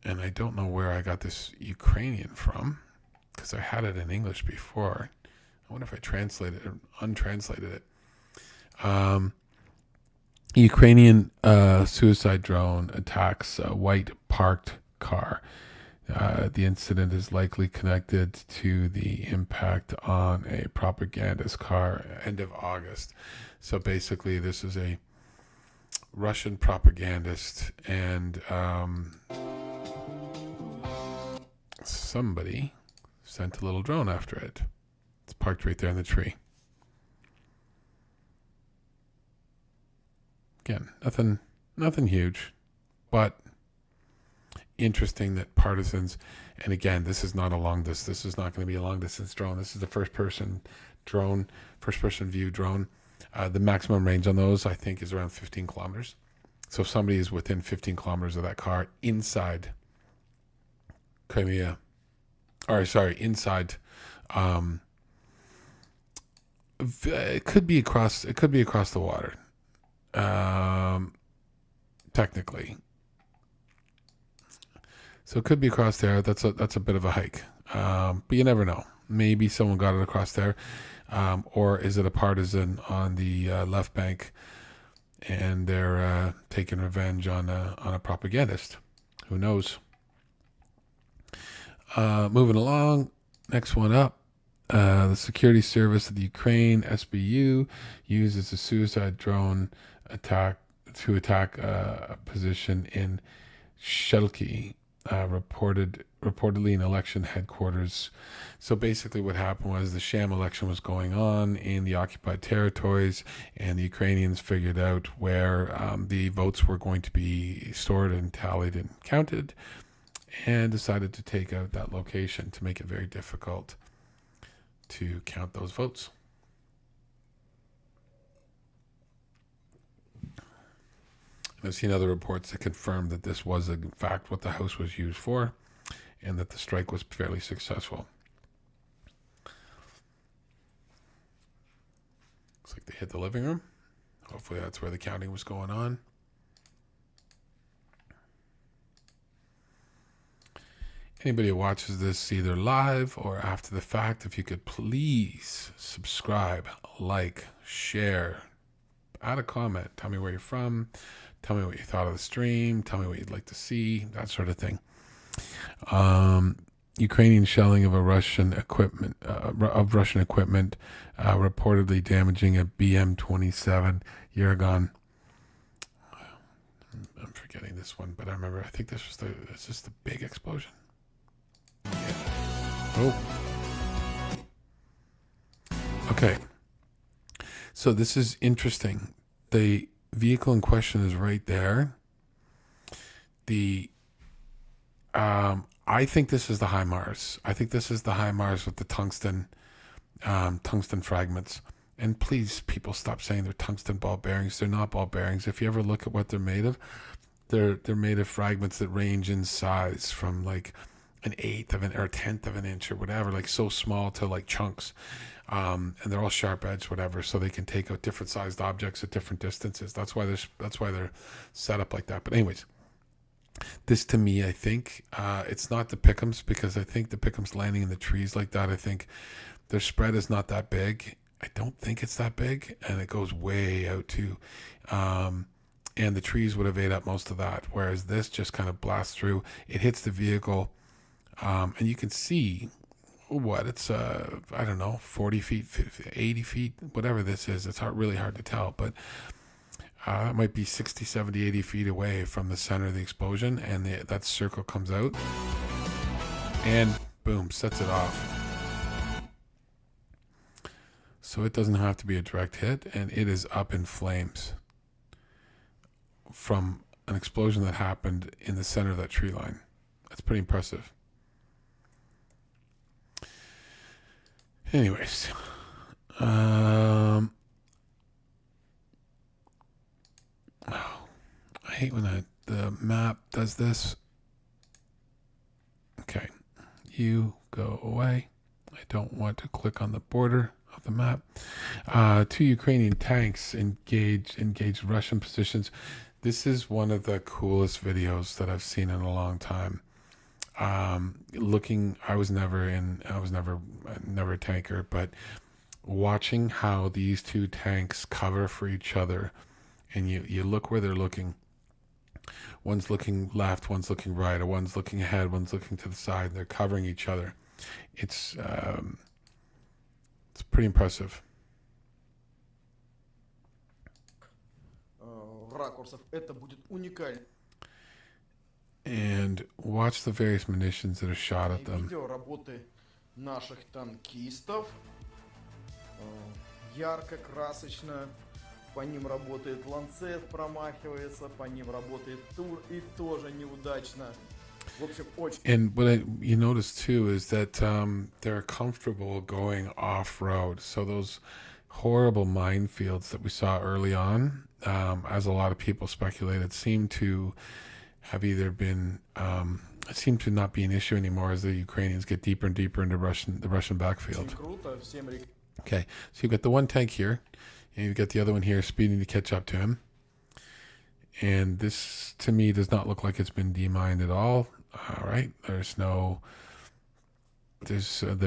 and I don't know where I got this Ukrainian from, because I had it in English before. I wonder if I translated it or untranslated it. Ukrainian suicide drone attacks a white parked car. The incident is likely connected to the impact on a propagandist car end of August. So basically, this is a Russian propagandist, and somebody sent a little drone after it. It's parked right there in the tree. Again, nothing huge, but interesting that partisans, and again, this is not a long distance. This is not going to be a long distance drone. This is the first person view drone. The maximum range on those, I think, is around 15 kilometers. So if somebody is within 15 kilometers of that car inside Crimea, inside, it could be across the water, technically. So it could be across there. That's a bit of a hike, but you never know. Maybe someone got it across there, or is it a partisan on the left bank, and they're taking revenge on a propagandist? Who knows? Moving along, next one up. The security service of the Ukraine, SBU, uses a suicide drone to attack a position in Shelki, reportedly an election headquarters. So basically what happened was the sham election was going on in the occupied territories, and the Ukrainians figured out where the votes were going to be stored and tallied and counted, and decided to take out that location to make it very difficult to count those votes. I've seen other reports that confirm that this was in fact what the house was used for, and that the strike was fairly successful. Looks like they hit the living room. Hopefully that's where the counting was going on. Anybody who watches this either live or after the fact, if you could please subscribe, like, share, add a comment, tell me where you're from, tell me what you thought of the stream, tell me what you'd like to see, that sort of thing. Ukrainian shelling of Russian equipment, reportedly damaging a BM-27 Yeragon. I'm forgetting this one, but I remember. I think this was the big explosion. Yeah. Oh. Okay. So this is interesting. The vehicle in question is right there. I think this is the HIMARS. I think this is the HIMARS with the tungsten fragments. And please, people, stop saying they're tungsten ball bearings. They're not ball bearings. If you ever look at what they're made of, they're made of fragments that range in size from like an eighth of an or a tenth of an inch or whatever, like so small to like chunks. And they're all sharp edged, whatever, so they can take out different sized objects at different distances. That's why they're set up like that. But anyways, this to me, I think it's not the pickums, because I think the pickums landing in the trees like that, I think their spread is not that big. I don't think it's that big, and it goes way out too. And the trees would have ate up most of that, whereas this just kind of blasts through. It hits the vehicle, and you can see what it's I don't know, 40 feet, 50, 80 feet, whatever this is. It's really hard to tell, but it might be 60, 70, 80 feet away from the center of the explosion, and that circle comes out and boom, sets it off. so it doesn't have to be a direct hit, and it is up in flames from an explosion that happened in the center of that tree line. That's pretty impressive. Anyways, oh, I hate when the map does this. Okay, you go away. I don't want to click on the border of the map. Two Ukrainian tanks engaged Russian positions. This is one of the coolest videos that I've seen in a long time. I was never a tanker, but watching how these two tanks cover for each other, and you look where they're looking. One's looking left, one's looking right, or one's looking ahead, one's looking to the side. They're covering each other. It's pretty impressive. Ракурсов. Это будет уникальное And watch the various munitions that are shot at them. видео работы наших танкистов. Ярко, красочно. По ним работает ланцет, промахивается. По ним работает тур и тоже неудачно. В общем, очень... And what you notice too is that they're comfortable going off-road. So those horrible minefields that we saw early on, as a lot of people speculated, seem to have either been seem to not be an issue anymore as the Ukrainians get deeper and deeper into the Russian backfield. Очень круто. Всем Okay, so you've got the one tank here, and you've got the other one here speeding to catch up to him. And this, to me, does not look like it's been demined at all. All right, there's the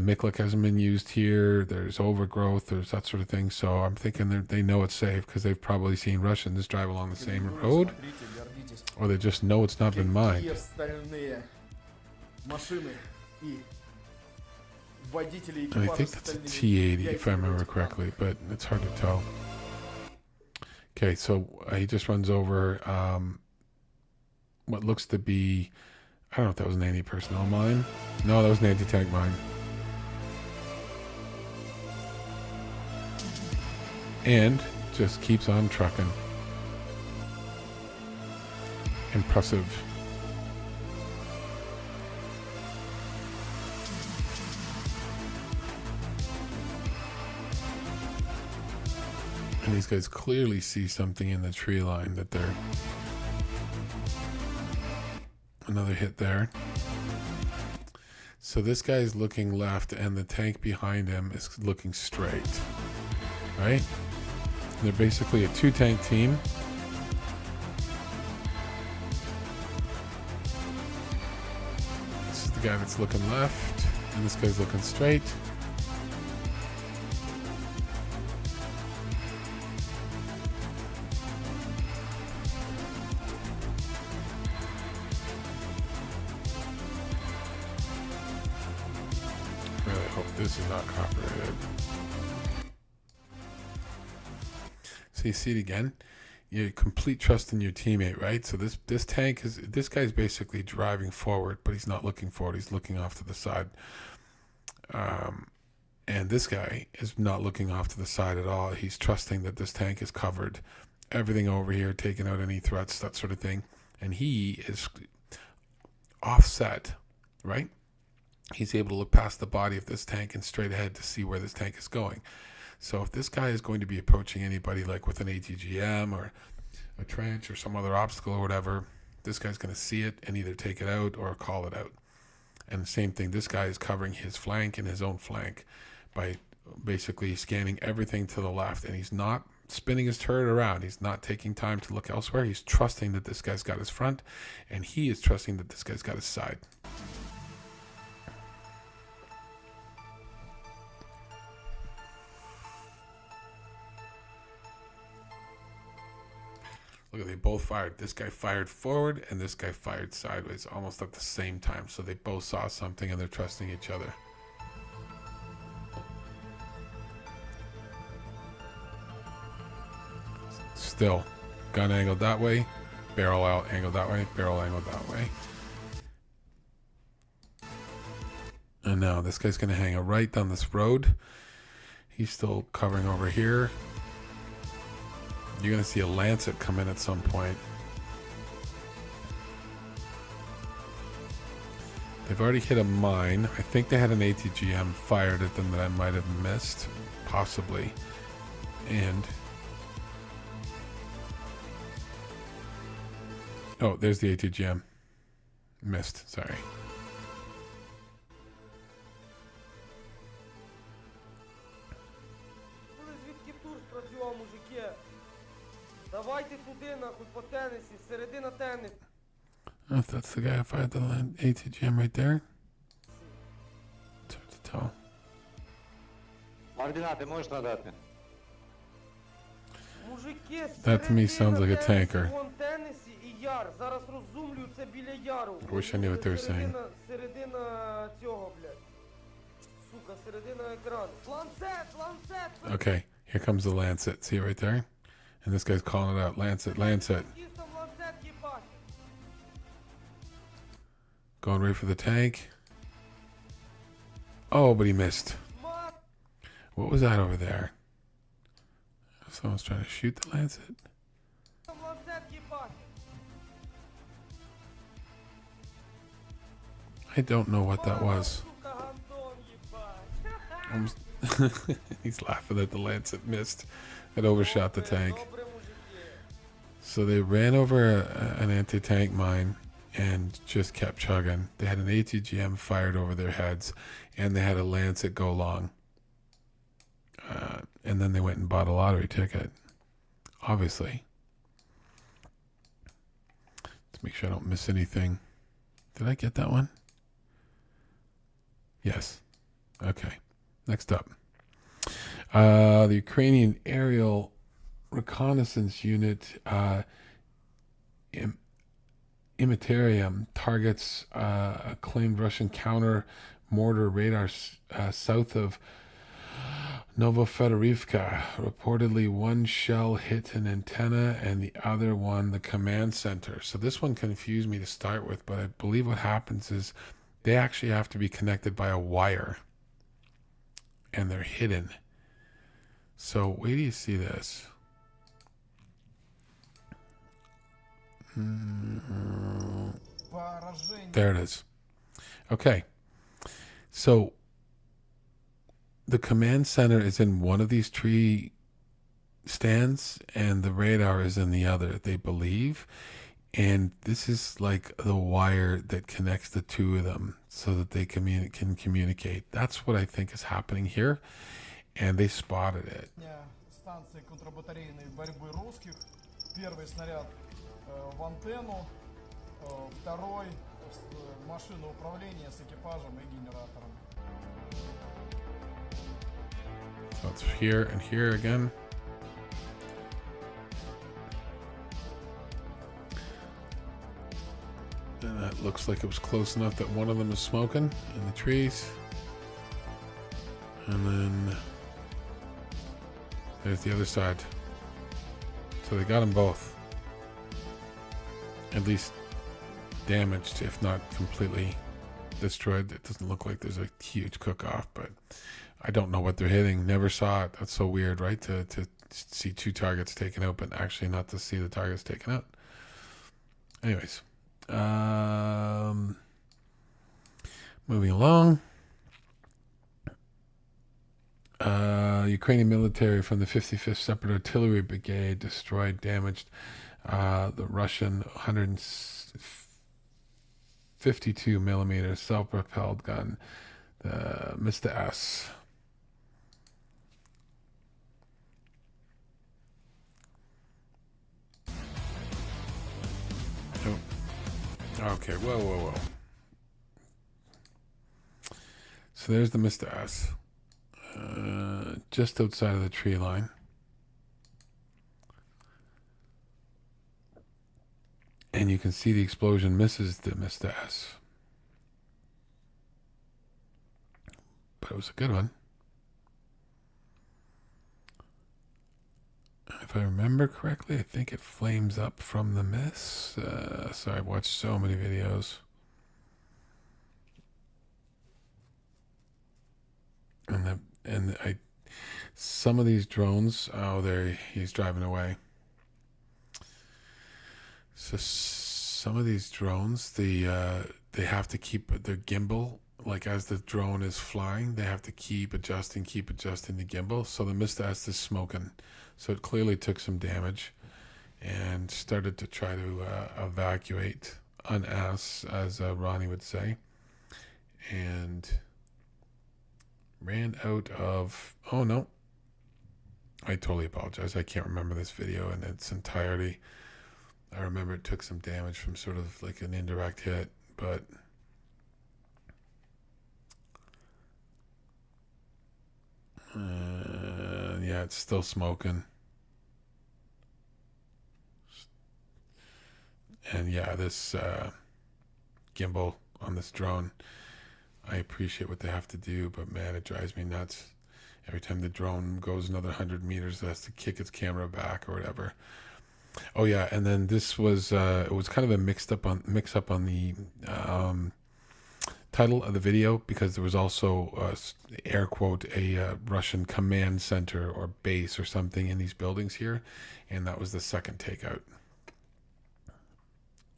Miklik hasn't been used here. There's overgrowth. There's that sort of thing. So I'm thinking they know it's safe because they've probably seen Russians drive along the same road, Смотрите, гордитесь. or they just know it's not been mined. Какие стальные машины и водители And I экипажа think с that's a стальными T80 if I яйцами remember против танков. correctly, but it's hard to tell. Okay, so he just runs over what looks to be, I don't know if that was an anti-personnel mine. No, that was an anti-tank mine. And just keeps on trucking. Impressive. And these guys clearly see something in the tree line that they're... Another hit there. So this guy's looking left and the tank behind him is looking straight. Right? They're basically a two-tank team. This is the guy that's looking left, and this guy's looking straight. Really hope this is not copyrighted. So you see it again. You complete trust in your teammate, right? So this tank is, this guy's basically driving forward, but he's not looking forward. He's looking off to the side. And this guy is not looking off to the side at all. He's trusting that this tank is covered, everything over here, taking out any threats, that sort of thing. And he is offset, right? He's able to look past the body of this tank and straight ahead to see where this tank is going. So if this guy is going to be approaching anybody like with an ATGM or a trench or some other obstacle or whatever, this guy's going to see it and either take it out or call it out. And the same thing, this guy is covering his flank and his own flank by basically scanning everything to the left, and he's not spinning his turret around. He's not taking time to look elsewhere. He's trusting that this guy's got his front, and he is trusting that this guy's got his side. Look, they both fired. This guy fired forward and this guy fired sideways almost at the same time. So they both saw something and they're trusting each other. Still, gun angled that way, barrel out angled that way, barrel angled that way. And now this guy's going to hang a right down this road. He's still covering over here. You're going to see a Lancet come in at some point. They've already hit a mine. I think they had an ATGM fired at them that I might have missed, possibly. And oh, there's the ATGM. Missed, sorry. Звідки тур спрацював, мужики? Давайте туди, нахуй, по тенісі, середина тенісу. Oh, if that's the guy who fired the ATGM right there. It's hard to tell. Координати можна дати? Мужики, That to me sounds like a tanker. Вон тенісі і яр. Зараз роззумлю, це біля яру. I wish I knew what they were saying. Середина цього, блядь. Сука, середина екрану. Ланцет, ланцет! Okay, here comes the Lancet. See it right there? And this guy's calling it out. Lancet, Lancet. Якийсь там ланцет, їбать. Going right for the tank. Oh, but he missed. Мат! What was that over there? Someone's trying to shoot the Lancet. Там ланцет, їбать. I don't know what that was. Сука, гандон, їбать. Almost he's laughing that the Lancet missed. It overshot the tank. Добре, мужики. So they ran over an anti-tank mine and just kept chugging. They had an ATGM fired over their heads, and they had a Lancet go long. And then they went and bought a lottery ticket. Obviously. Let's make sure I don't miss anything. Did I get that one? Yes. Okay. Next up. The Ukrainian aerial reconnaissance unit, Imitarium, targets a claimed Russian counter mortar radar south of Novofedorivka. Reportedly, one shell hit an antenna and the other one the command center. So this one confused me to start with, but I believe what happens is they actually have to be connected by a wire, and they're hidden. So wait till you see this. There it is. Okay. So the command center is in one of these tree stands and the radar is in the other, they believe. And this is like the wire that connects the two of them so that they can communicate. That's what I think is happening here. And they spotted it. Станции контрбатарейной борьбы русских. Первый снаряд в антенну, второй в машину управления с экипажем и генератором. So it's here and here again. And that looks like it was close enough that one of them is smoking in the trees. And then there's the other side. So they got them both. At least damaged, if not completely destroyed. It doesn't look like there's a huge cook-off, but I don't know what they're hitting. Never saw it. That's so weird, right? To see two targets taken out, but actually not to see the targets taken out. Anyways. Moving along. Ukrainian military from the 55th Separate Artillery Brigade destroyed, damaged the Russian 152 millimeter self-propelled gun, the Mr. S. Oh. Okay, whoa. So there's the Mr. S. Just outside of the tree line. And you can see the explosion misses the Mr. S. But it was a good one. If I remember correctly, I think it flames up from the miss. So I've watched so many videos. Some of these drones, oh, there he's driving away. So some of these drones, they have to keep their gimbal, like as the drone is flying, they have to keep adjusting the gimbal. So the Mista S is smoking. So it clearly took some damage and started to try to evacuate, unass, as Ronnie would say, and ran out of, oh no, I totally apologize. I can't remember this video in its entirety. I remember it took some damage from sort of like an indirect hit, but yeah, it's still smoking. And yeah, this gimbal on this drone, I appreciate what they have to do, but man, it drives me nuts. Every time the drone goes another 100 meters, it has to kick its camera back or whatever. Oh yeah, and then this was it was kind of a mix up on the title of the video, because there was also air quote a Russian command center or base or something in these buildings here, and that was the second takeout.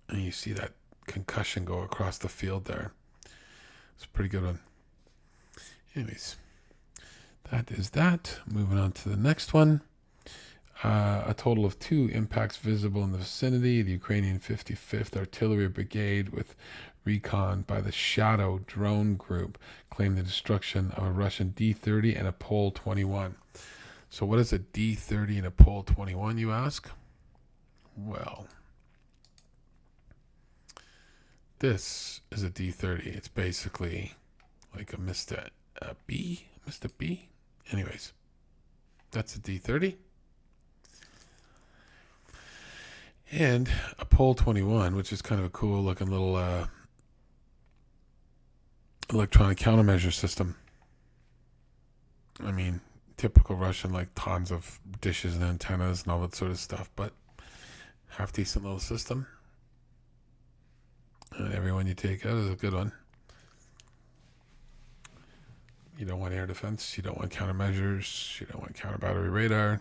And you see that concussion go across the field there. It's a pretty good one. Anyways, that is that. Moving on to the next one. A total of 2 impacts visible in the vicinity. The Ukrainian 55th Artillery Brigade, with recon by the Shadow drone group, claimed the destruction of a Russian D-30 and a Pol-21. So what is a D-30 and a Pol-21, you ask? Well, this is a D-30. It's basically like a Mr. B. Anyways, that's a D-30. And a Pol-21, which is kind of a cool looking little electronic countermeasure system. I mean, typical Russian, like tons of dishes and antennas and all that sort of stuff, but half decent little system. And every one you take out is a good one. You don't want air defense, you don't want countermeasures, you don't want counter battery radar.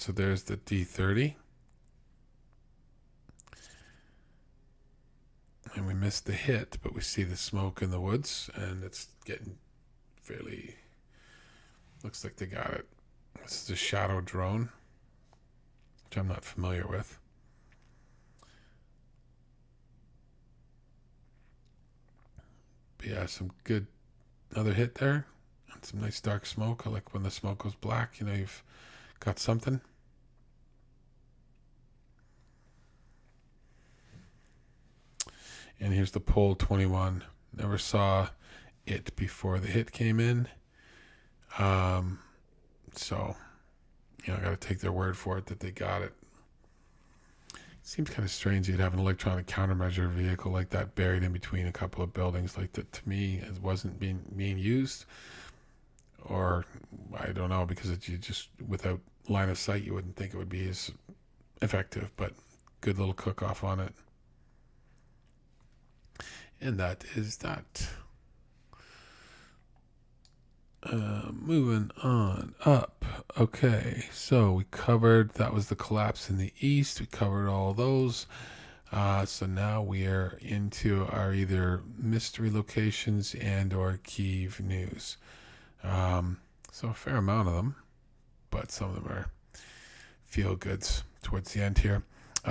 So there's the D-30. And we missed the hit, but we see the smoke in the woods, and it's getting fairly, looks like they got it. This is a Shadow drone, which I'm not familiar with. But yeah, some good, another hit there. And some nice dark smoke. I like when the smoke goes black, you know, you've got something. And here's the Pol-21. Never saw it before the hit came in. So, you know, I got to take their word for it that they got it. Seems kind of strange you'd have an electronic countermeasure vehicle like that buried in between a couple of buildings like that. To me, it wasn't being used. Or, I don't know, because you just, without line of sight, you wouldn't think it would be as effective. But good little cook-off on it. And that is that. Moving on up. Okay, so we covered, that was the collapse in the east. We covered all those. So now we are into our either mystery locations and or Kyiv news. So a fair amount of them, but some of them are feel goods towards the end here.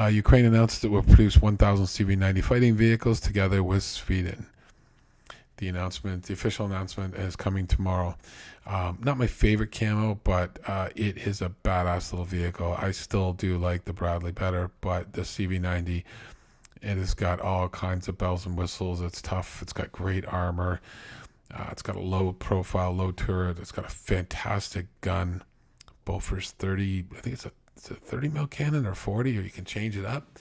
Ukraine announced it will produce 1,000 CV-90 fighting vehicles together with Sweden. The official announcement is coming tomorrow. Not my favorite camo, but it is a badass little vehicle. I still do like the Bradley better, but the CV-90, it has got all kinds of bells and whistles. It's tough. It's got great armor. It's got a low profile, low turret. It's got a fantastic gun. Bofors 30, I think it's a 30 mil cannon or 40, or you can change it up.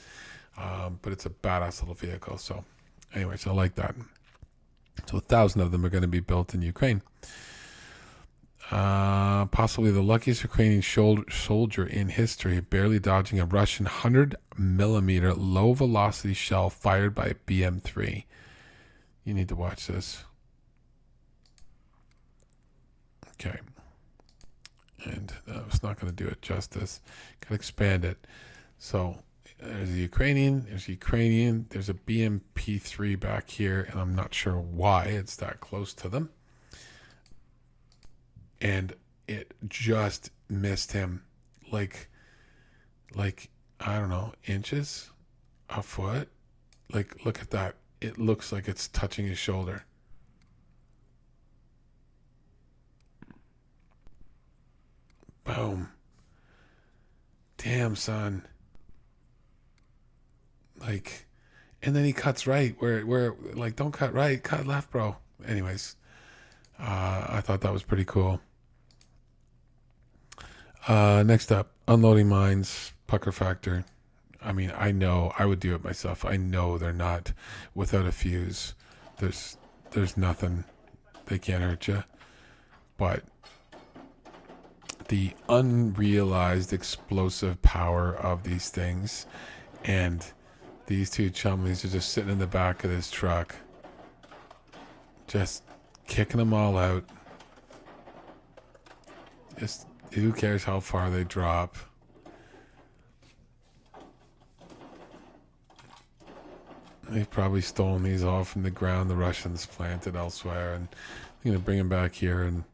But it's a badass little vehicle. So anyways, I like that. So 1,000 of them are going to be built in Ukraine. Possibly the luckiest Ukrainian soldier in history, barely dodging a Russian 100 millimeter low velocity shell fired by a BM-3. You need to watch this. Okay. And it's not going to do it justice. Got to expand it. So there's a Ukrainian, there's a BMP3 back here, and I'm not sure why it's that close to them. And it just missed him like I don't know, inches, a foot. Like, look at that. It looks like it's touching his shoulder. Boom. Damn, son. Like, and then he cuts right where like, don't cut right, cut left, bro. Anyways, I thought that was pretty cool. Next up, unloading mines, pucker factor. I mean, I know I would do it myself. I know they're not without a fuse. There's nothing. They can't hurt you. But the unrealized explosive power of these things, and these two chumleys are just sitting in the back of this truck, just kicking them all out. Just, who cares how far they drop? They've probably stolen these all from the ground the Russians planted elsewhere, and bring them back here and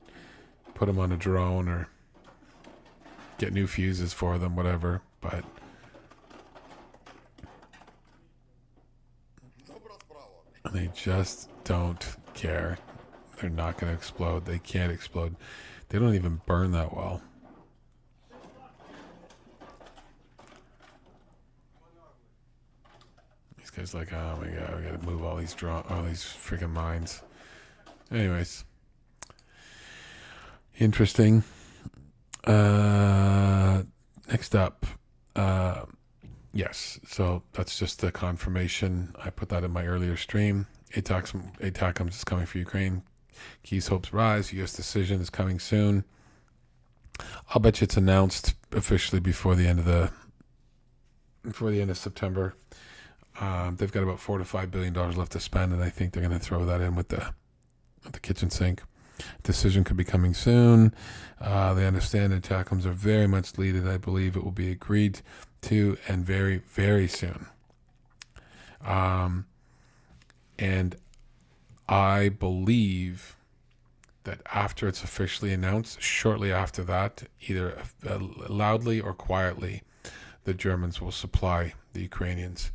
put them on a drone or get new fuses for them, whatever. But they just don't care. They're not going to explode. They can't explode. They don't even burn that well. These guys like, oh my god, we got to move all these freaking mines. Anyways, interesting. Next up, yes. So that's just the confirmation. I put that in my earlier stream. ATACMS is coming for Ukraine. Kyiv hopes rise. U.S. decision is coming soon. I'll bet you it's announced officially before the end of September. They've got about $4 to $5 billion left to spend, and I think they're going to throw that in with the kitchen sink. Decision could be coming soon. They understand that ATACMS are very much needed. I believe it will be agreed to, and very, very soon. And I believe that after it's officially announced, shortly after that, either loudly or quietly, the Germans will supply the Ukrainians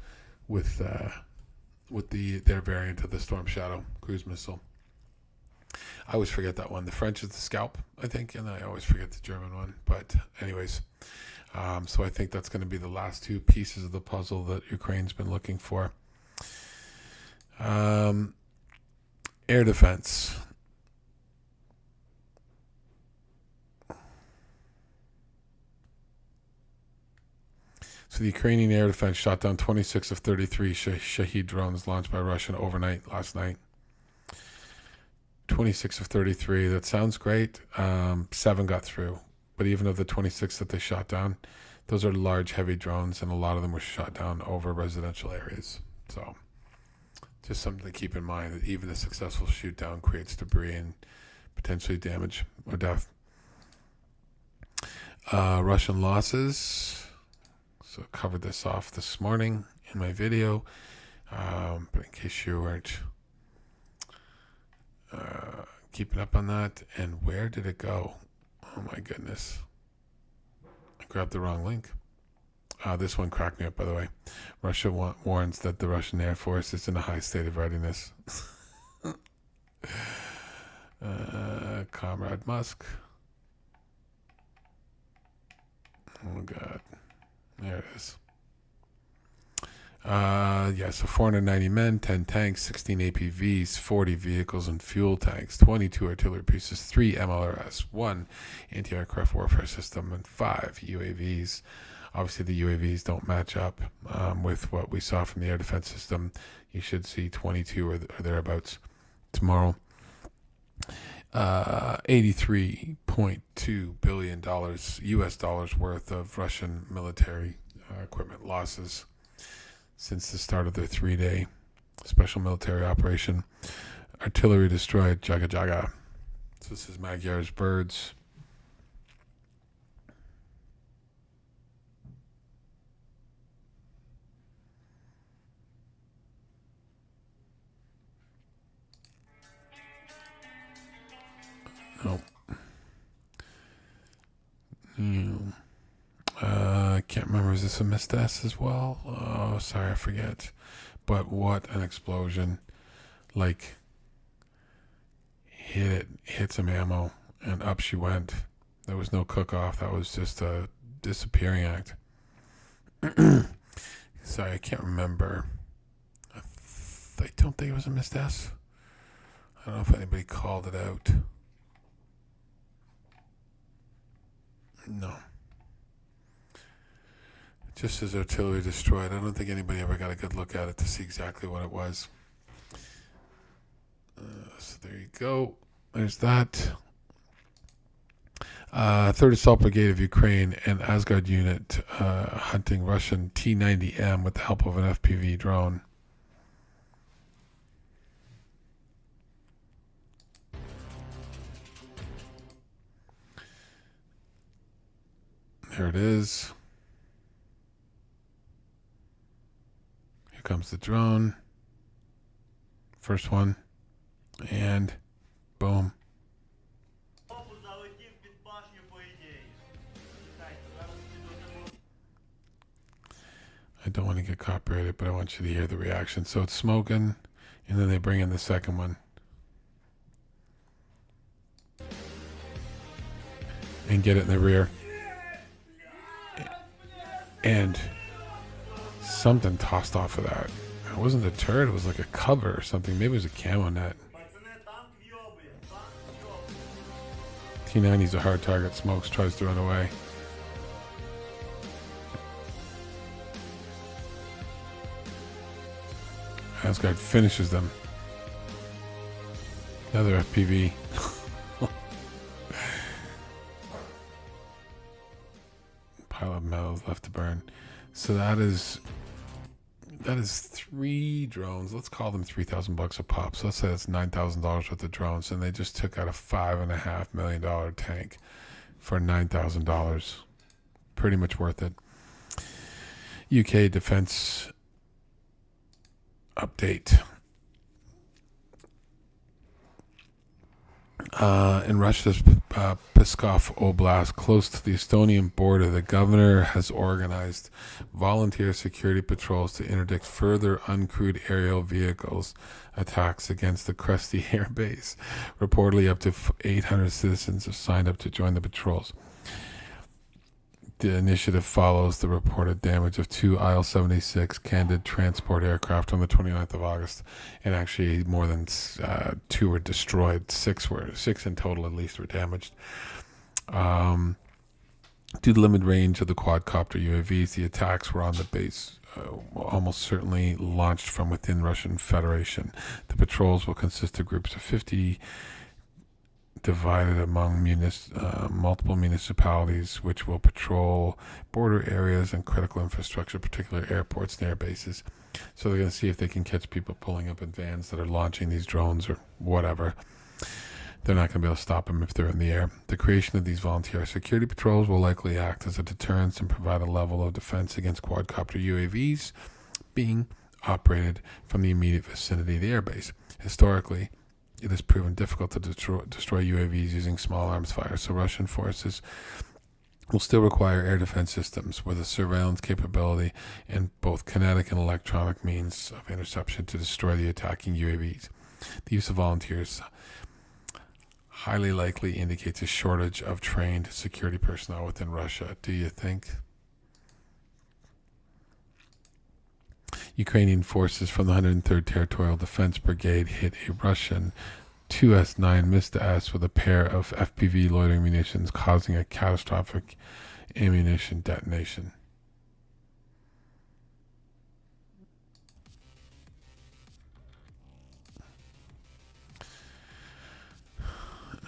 with their variant of the Storm Shadow cruise missile. I always forget that one. The French is the Scalp, I think, and I always forget the German one. But anyways, so I think that's going to be the last two pieces of the puzzle that Ukraine's been looking for. Air defense. So the Ukrainian air defense shot down 26 of 33 Shahed drones launched by Russia overnight last night. 26 of 33. That sounds great. 7 got through. But even of the 26 that they shot down, those are large, heavy drones, and a lot of them were shot down over residential areas. So just something to keep in mind, that even a successful shoot down creates debris and potentially damage or death. Russian losses. So covered this off this morning in my video. But in case you weren't keeping up on that. And where did it go? Oh my goodness. I grabbed the wrong link. This one cracked me up, by the way. Russia warns that the Russian Air Force is in a high state of readiness. Comrade Musk. Oh God. There it is. So 490 men, 10 tanks, 16 APVs, 40 vehicles and fuel tanks, 22 artillery pieces, 3 MLRS, 1 anti-aircraft warfare system, and 5 UAVs. Obviously, the UAVs don't match up with what we saw from the air defense system. You should see 22 or thereabouts tomorrow. $83.2 billion US dollars worth of Russian military equipment losses since the start of their 3-day special military operation. Artillery destroyed Jaga Jaga. So this is Magyar's birds. Nope. I can't remember. Is this a missed S as well? Oh, sorry, I forget. But what an explosion. Like, hit some ammo, and up she went. There was no cook-off. That was just a disappearing act. Sorry, I can't remember. I don't think it was a missed S. I don't know if anybody called it out. No. Just as artillery destroyed. I don't think anybody ever got a good look at it to see exactly what it was. So there you go. There's that. 3rd Assault Brigade of Ukraine and Asgard unit hunting Russian T-90M with the help of an FPV drone. There it is. Here comes the drone. First one. And boom. I don't want to get copyrighted, but I want you to hear the reaction. So it's smoking, and then they bring in the second one. And get it in the rear. And something tossed off of that. It wasn't a turret, it was like a cover or something. Maybe it was a camo net. T-90's a hard target. Smokes, tries to run away. Asgard finishes them. Another FPV. Pile of metals left to burn. So that is 3 drones. Let's call them $3,000 a pop. So let's say that's $9,000 worth of drones, and they just took out a $5.5 million tank for $9,000. Pretty much worth it. UK defense update. In Russia's Pskov Oblast, close to the Estonian border, the governor has organized volunteer security patrols to interdict further uncrewed aerial vehicles attacks against the Kresty air base. Reportedly, up to 800 citizens have signed up to join the patrols. The initiative follows the reported damage of 2 Il-76 Candid transport aircraft on the 29th of August, and actually more than 2 were destroyed. 6 in total at least were damaged. Due to the limited range of the quadcopter UAVs, the attacks were on the base, almost certainly launched from within Russian Federation. The patrols will consist of groups of 50 divided among multiple municipalities, which will patrol border areas and critical infrastructure, particularly airports and air bases. So they're going to see if they can catch people pulling up in vans that are launching these drones or whatever. They're not going to be able to stop them if they're in the air. The creation of these volunteer security patrols will likely act as a deterrent and provide a level of defense against quadcopter UAVs being operated from the immediate vicinity of the airbase. Historically, it has proven difficult to destroy UAVs using small arms fire, so Russian forces will still require air defense systems with a surveillance capability and both kinetic and electronic means of interception to destroy the attacking UAVs. The use of volunteers highly likely indicates a shortage of trained security personnel within Russia. Do you think? Ukrainian forces from the 103rd Territorial Defense Brigade hit a Russian 2S9 Mista-S with a pair of FPV loitering munitions, causing a catastrophic ammunition detonation.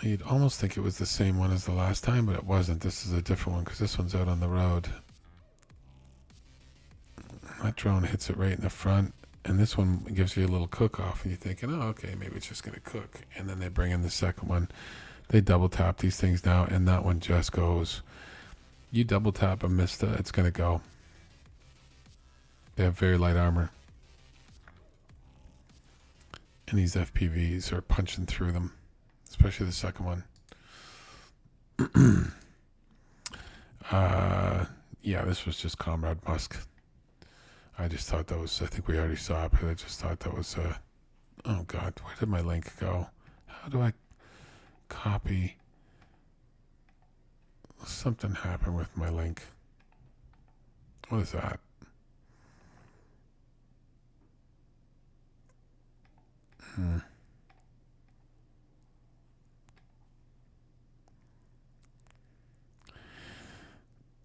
You'd almost think it was the same one as the last time, but it wasn't. This is a different one because this one's out on the road. That drone hits it right in the front, And this one gives you a little cook off, and you're thinking, oh, okay, maybe it's just going to cook. And then they bring in the second one. They double tap these things now, and that one just goes. You double tap a Mista, it's going to go. They have very light armor. And these FPVs are punching through them, especially the second one. Yeah, this was just Comrade Musk. I just thought that was, I think we already saw it, but I just thought that was, oh God, where did my link go? How do I copy? Something happened with my link. What is that?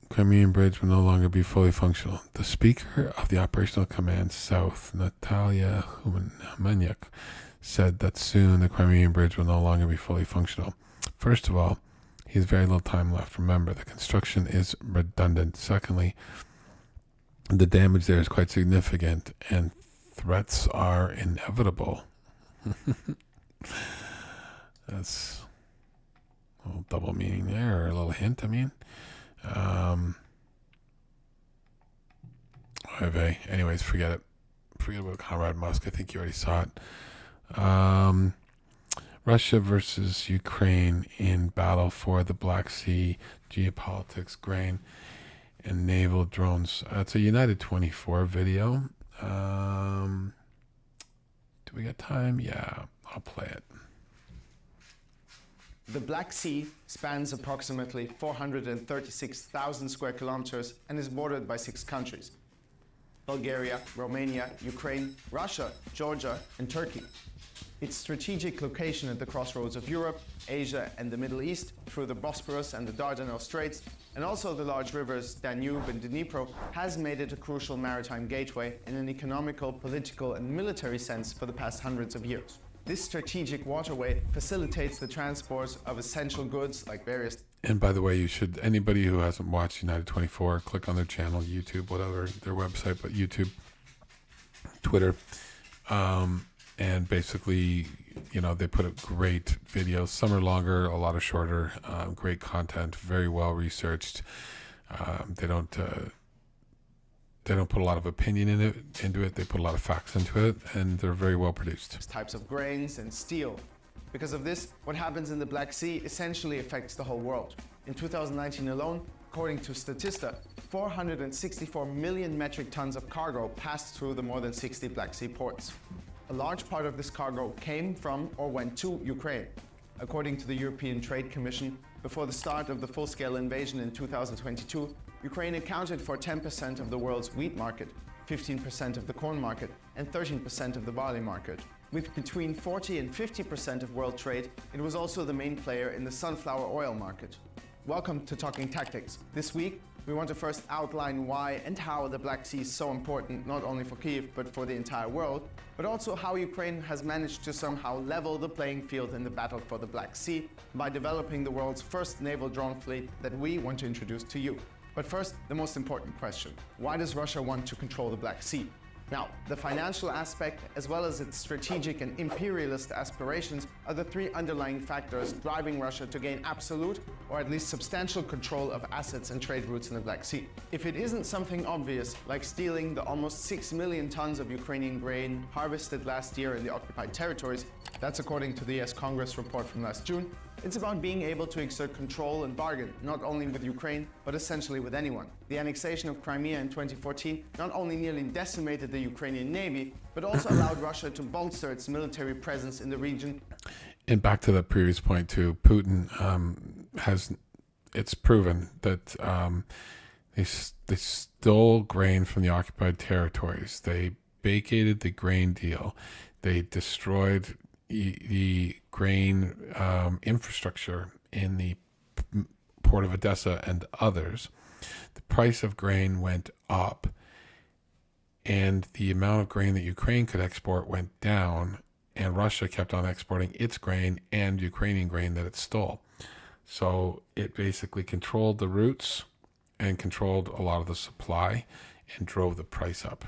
Crimean Bridge will no longer be fully functional. The Speaker of the Operational Command South, Natalia Humaniuk, said that soon the Crimean Bridge will no longer be fully functional. First of all, he has very little time left. Remember, the construction is redundant. Secondly, the damage there is quite significant, and threats are inevitable. That's a little double meaning there, or a little hint, I mean. Anyways, forget it. Forget about Comrade Musk. I think you already saw it. Russia versus Ukraine in battle for the Black Sea, geopolitics, grain, and naval drones. It's a United 24 video. Do we got time? Yeah, I'll play it. The Black Sea spans approximately 436,000 square kilometers and is bordered by 6 countries: Bulgaria, Romania, Ukraine, Russia, Georgia, and Turkey. Its strategic location at the crossroads of Europe, Asia, and the Middle East through the Bosporus and the Dardanelles Straits, and also the large rivers Danube and Dnipro, has made it a crucial maritime gateway in an economical, political, and military sense for the past hundreds of years. This strategic waterway facilitates the transport of essential goods like various... And by the way, you should, anybody who hasn't watched United 24, click on their channel, YouTube, whatever, their website, but YouTube, Twitter, and basically, you know, they put up great videos. Some are longer, a lot are shorter, great content, very well researched. They don't put a lot of opinion into it. They put a lot of facts into it, and they're very well produced. Types of grains and steel. Because of this, what happens in the Black Sea essentially affects the whole world. In 2019 alone, according to Statista, 464 million metric tons of cargo passed through the more than 60 Black Sea ports. A large part of this cargo came from or went to Ukraine. According to the European Trade Commission, before the start of the full-scale invasion in 2022, Ukraine accounted for 10% of the world's wheat market, 15% of the corn market, and 13% of the barley market. With between 40 and 50% of world trade, it was also the main player in the sunflower oil market. Welcome to Talking Tactics. This week, we want to first outline why and how the Black Sea is so important, not only for Kyiv, but for the entire world, but also how Ukraine has managed to somehow level the playing field in the battle for the Black Sea by developing the world's first naval drone fleet that we want to introduce to you. But first, the most important question: why does Russia want to control the Black Sea? Now, the financial aspect, as well as its strategic and imperialist aspirations, are the 3 underlying factors driving Russia to gain absolute, or at least substantial, control of assets and trade routes in the Black Sea. If it isn't something obvious, like stealing the almost 6 million tons of Ukrainian grain harvested last year in the occupied territories, that's according to the US Congress report from last June, it's about being able to exert control and bargain, not only with Ukraine, but essentially with anyone. The annexation of Crimea in 2014 not only nearly decimated the Ukrainian Navy, but also allowed Russia to bolster its military presence in the region. And back to the previous point too, Putin it's proven that they stole grain from the occupied territories. They vacated the grain deal. They destroyed the grain infrastructure in the port of Odessa and others. The price of grain went up, and the amount of grain that Ukraine could export went down, and Russia kept on exporting its grain and Ukrainian grain that it stole. So it basically controlled the routes and controlled a lot of the supply and drove the price up.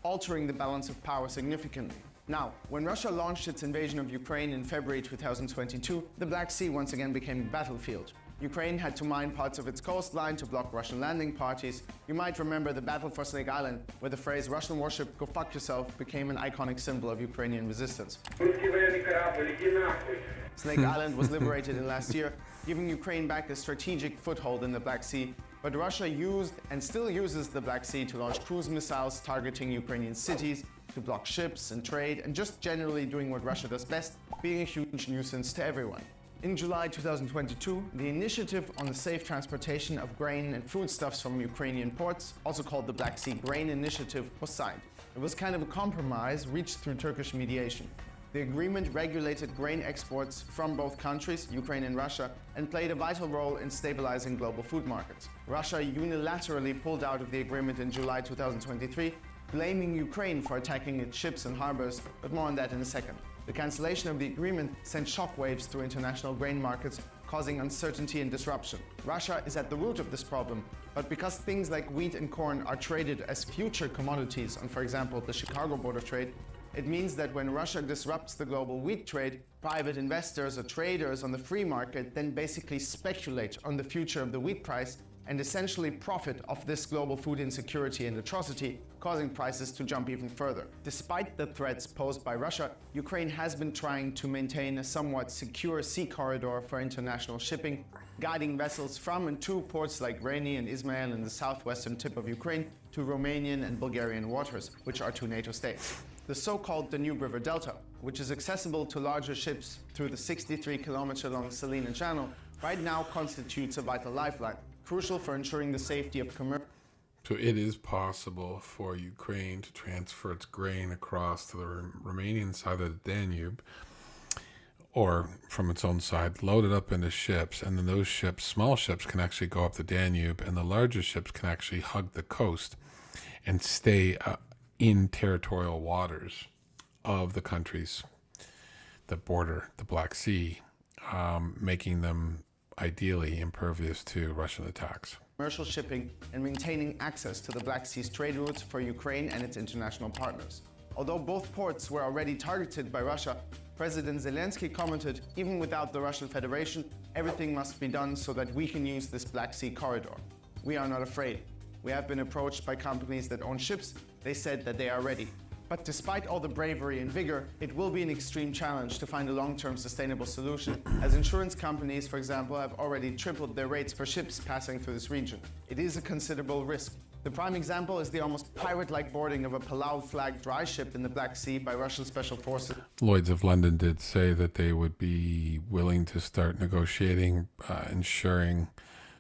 altering the balance of power significantly. Now, when Russia launched its invasion of Ukraine in February 2022, the Black Sea once again became a battlefield. Ukraine had to mine parts of its coastline to block Russian landing parties. You might remember the battle for Snake Island, where the phrase Russian warship, go fuck yourself, became an iconic symbol of Ukrainian resistance. Snake Island was liberated in last year, giving Ukraine back a strategic foothold in the Black Sea, but Russia used and still uses the Black Sea to launch cruise missiles targeting Ukrainian cities, to block ships and trade, and just generally doing what Russia does best, being a huge nuisance to everyone. In July 2022, the Initiative on the Safe Transportation of Grain and Foodstuffs from Ukrainian Ports, also called the Black Sea Grain Initiative, was signed. It was kind of a compromise reached through Turkish mediation. The agreement regulated grain exports from both countries, Ukraine and Russia, and played a vital role in stabilizing global food markets. Russia unilaterally pulled out of the agreement in July 2023, blaming Ukraine for attacking its ships and harbors, but more on that in a second. The cancellation of the agreement sent shockwaves through international grain markets, causing uncertainty and disruption. Russia is at the root of this problem, but because things like wheat and corn are traded as future commodities on, for example, the Chicago Board of Trade, it means that when Russia disrupts the global wheat trade, private investors or traders on the free market then basically speculate on the future of the wheat price and essentially profit off this global food insecurity and atrocity, causing prices to jump even further. Despite the threats posed by Russia, Ukraine has been trying to maintain a somewhat secure sea corridor for international shipping, guiding vessels from and to ports like Reni and Ismail in the southwestern tip of Ukraine to Romanian and Bulgarian waters, which are two NATO states. The so-called Danube River Delta, which is accessible to larger ships through the 63-kilometer-long Salina Channel, right now constitutes a vital lifeline, crucial for ensuring the safety of commercial. So it is possible for Ukraine to transfer its grain across to the Romanian side of the Danube, or from its own side, load it up into ships, and then those ships, small ships, can actually go up the Danube, and the larger ships can actually hug the coast and stay in territorial waters of the countries that border the Black Sea, making them ideally impervious to Russian attacks. Commercial shipping and maintaining access to the Black Sea's trade routes for Ukraine and its international partners. Although both ports were already targeted by Russia, President Zelensky commented, even without the Russian Federation, everything must be done so that we can use this Black Sea corridor. We are not afraid. We have been approached by companies that own ships. They said that they are ready. But despite all the bravery and vigor, it will be an extreme challenge to find a long-term sustainable solution, as insurance companies, for example, have already tripled their rates for ships passing through this region. It is a considerable risk. The prime example is the almost pirate-like boarding of a Palau-flagged dry ship in the Black Sea by Russian special forces. Lloyd's of London did say that they would be willing to start negotiating, insuring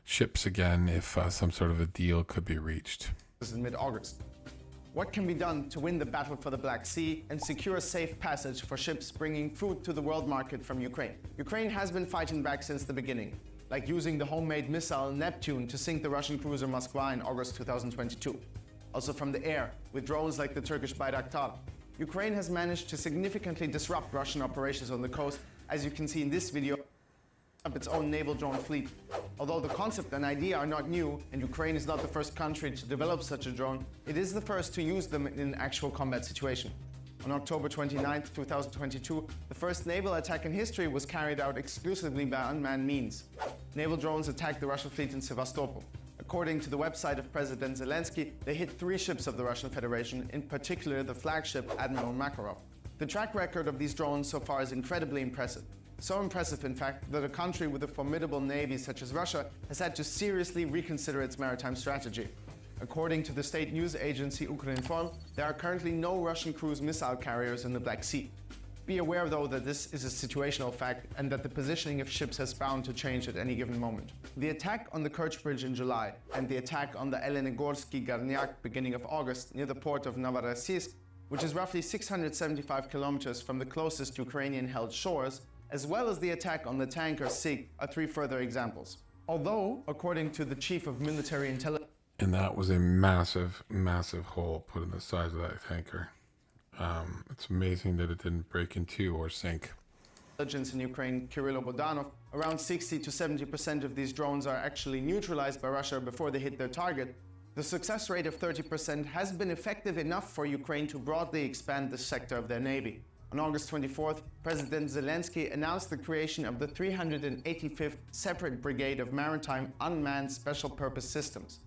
ships again if some sort of a deal could be reached. This is mid-August. What can be done to win the battle for the Black Sea and secure a safe passage for ships bringing food to the world market from Ukraine? Ukraine has been fighting back since the beginning, like using the homemade missile Neptune to sink the Russian cruiser Moskva in August 2022. Also from the air, with drones like the Turkish Bayraktar. Ukraine has managed to significantly disrupt Russian operations on the coast, as you can see in this video, up its own naval drone fleet. Although the concept and idea are not new, and Ukraine is not the first country to develop such a drone, it is the first to use them in an actual combat situation. On October 29, 2022, the first naval attack in history was carried out exclusively by unmanned means. Naval drones attacked the Russian fleet in Sevastopol. According to the website of President Zelensky, they hit 3 ships of the Russian Federation, in particular the flagship Admiral Makarov. The track record of these drones so far is incredibly impressive. So impressive, in fact, that a country with a formidable navy such as Russia has had to seriously reconsider its maritime strategy. According to the state news agency Ukrinform, there are currently no Russian cruise missile carriers in the Black Sea. Be aware, though, that this is a situational fact and that the positioning of ships is bound to change at any given moment. The attack on the Kerch Bridge in July and the attack on the Elenigorsky Garnyak beginning of August near the port of Novorossiysk, which is roughly 675 kilometers from the closest Ukrainian-held shores, as well as the attack on the tanker Sig, are 3 further examples. Although, according to the chief of military intelligence, And that was a massive, massive hole put in the sides of that tanker. It's amazing that it didn't break in 2 or sink. in Ukraine, Kirilo Bodanov, around 60 to 70% of these drones are actually neutralized by Russia before they hit their target. The success rate of 30% has been effective enough for Ukraine to broadly expand this sector of their navy. On August 24th, President Zelensky announced the creation of the 385th Separate Brigade of Maritime Unmanned Special Purpose Systems.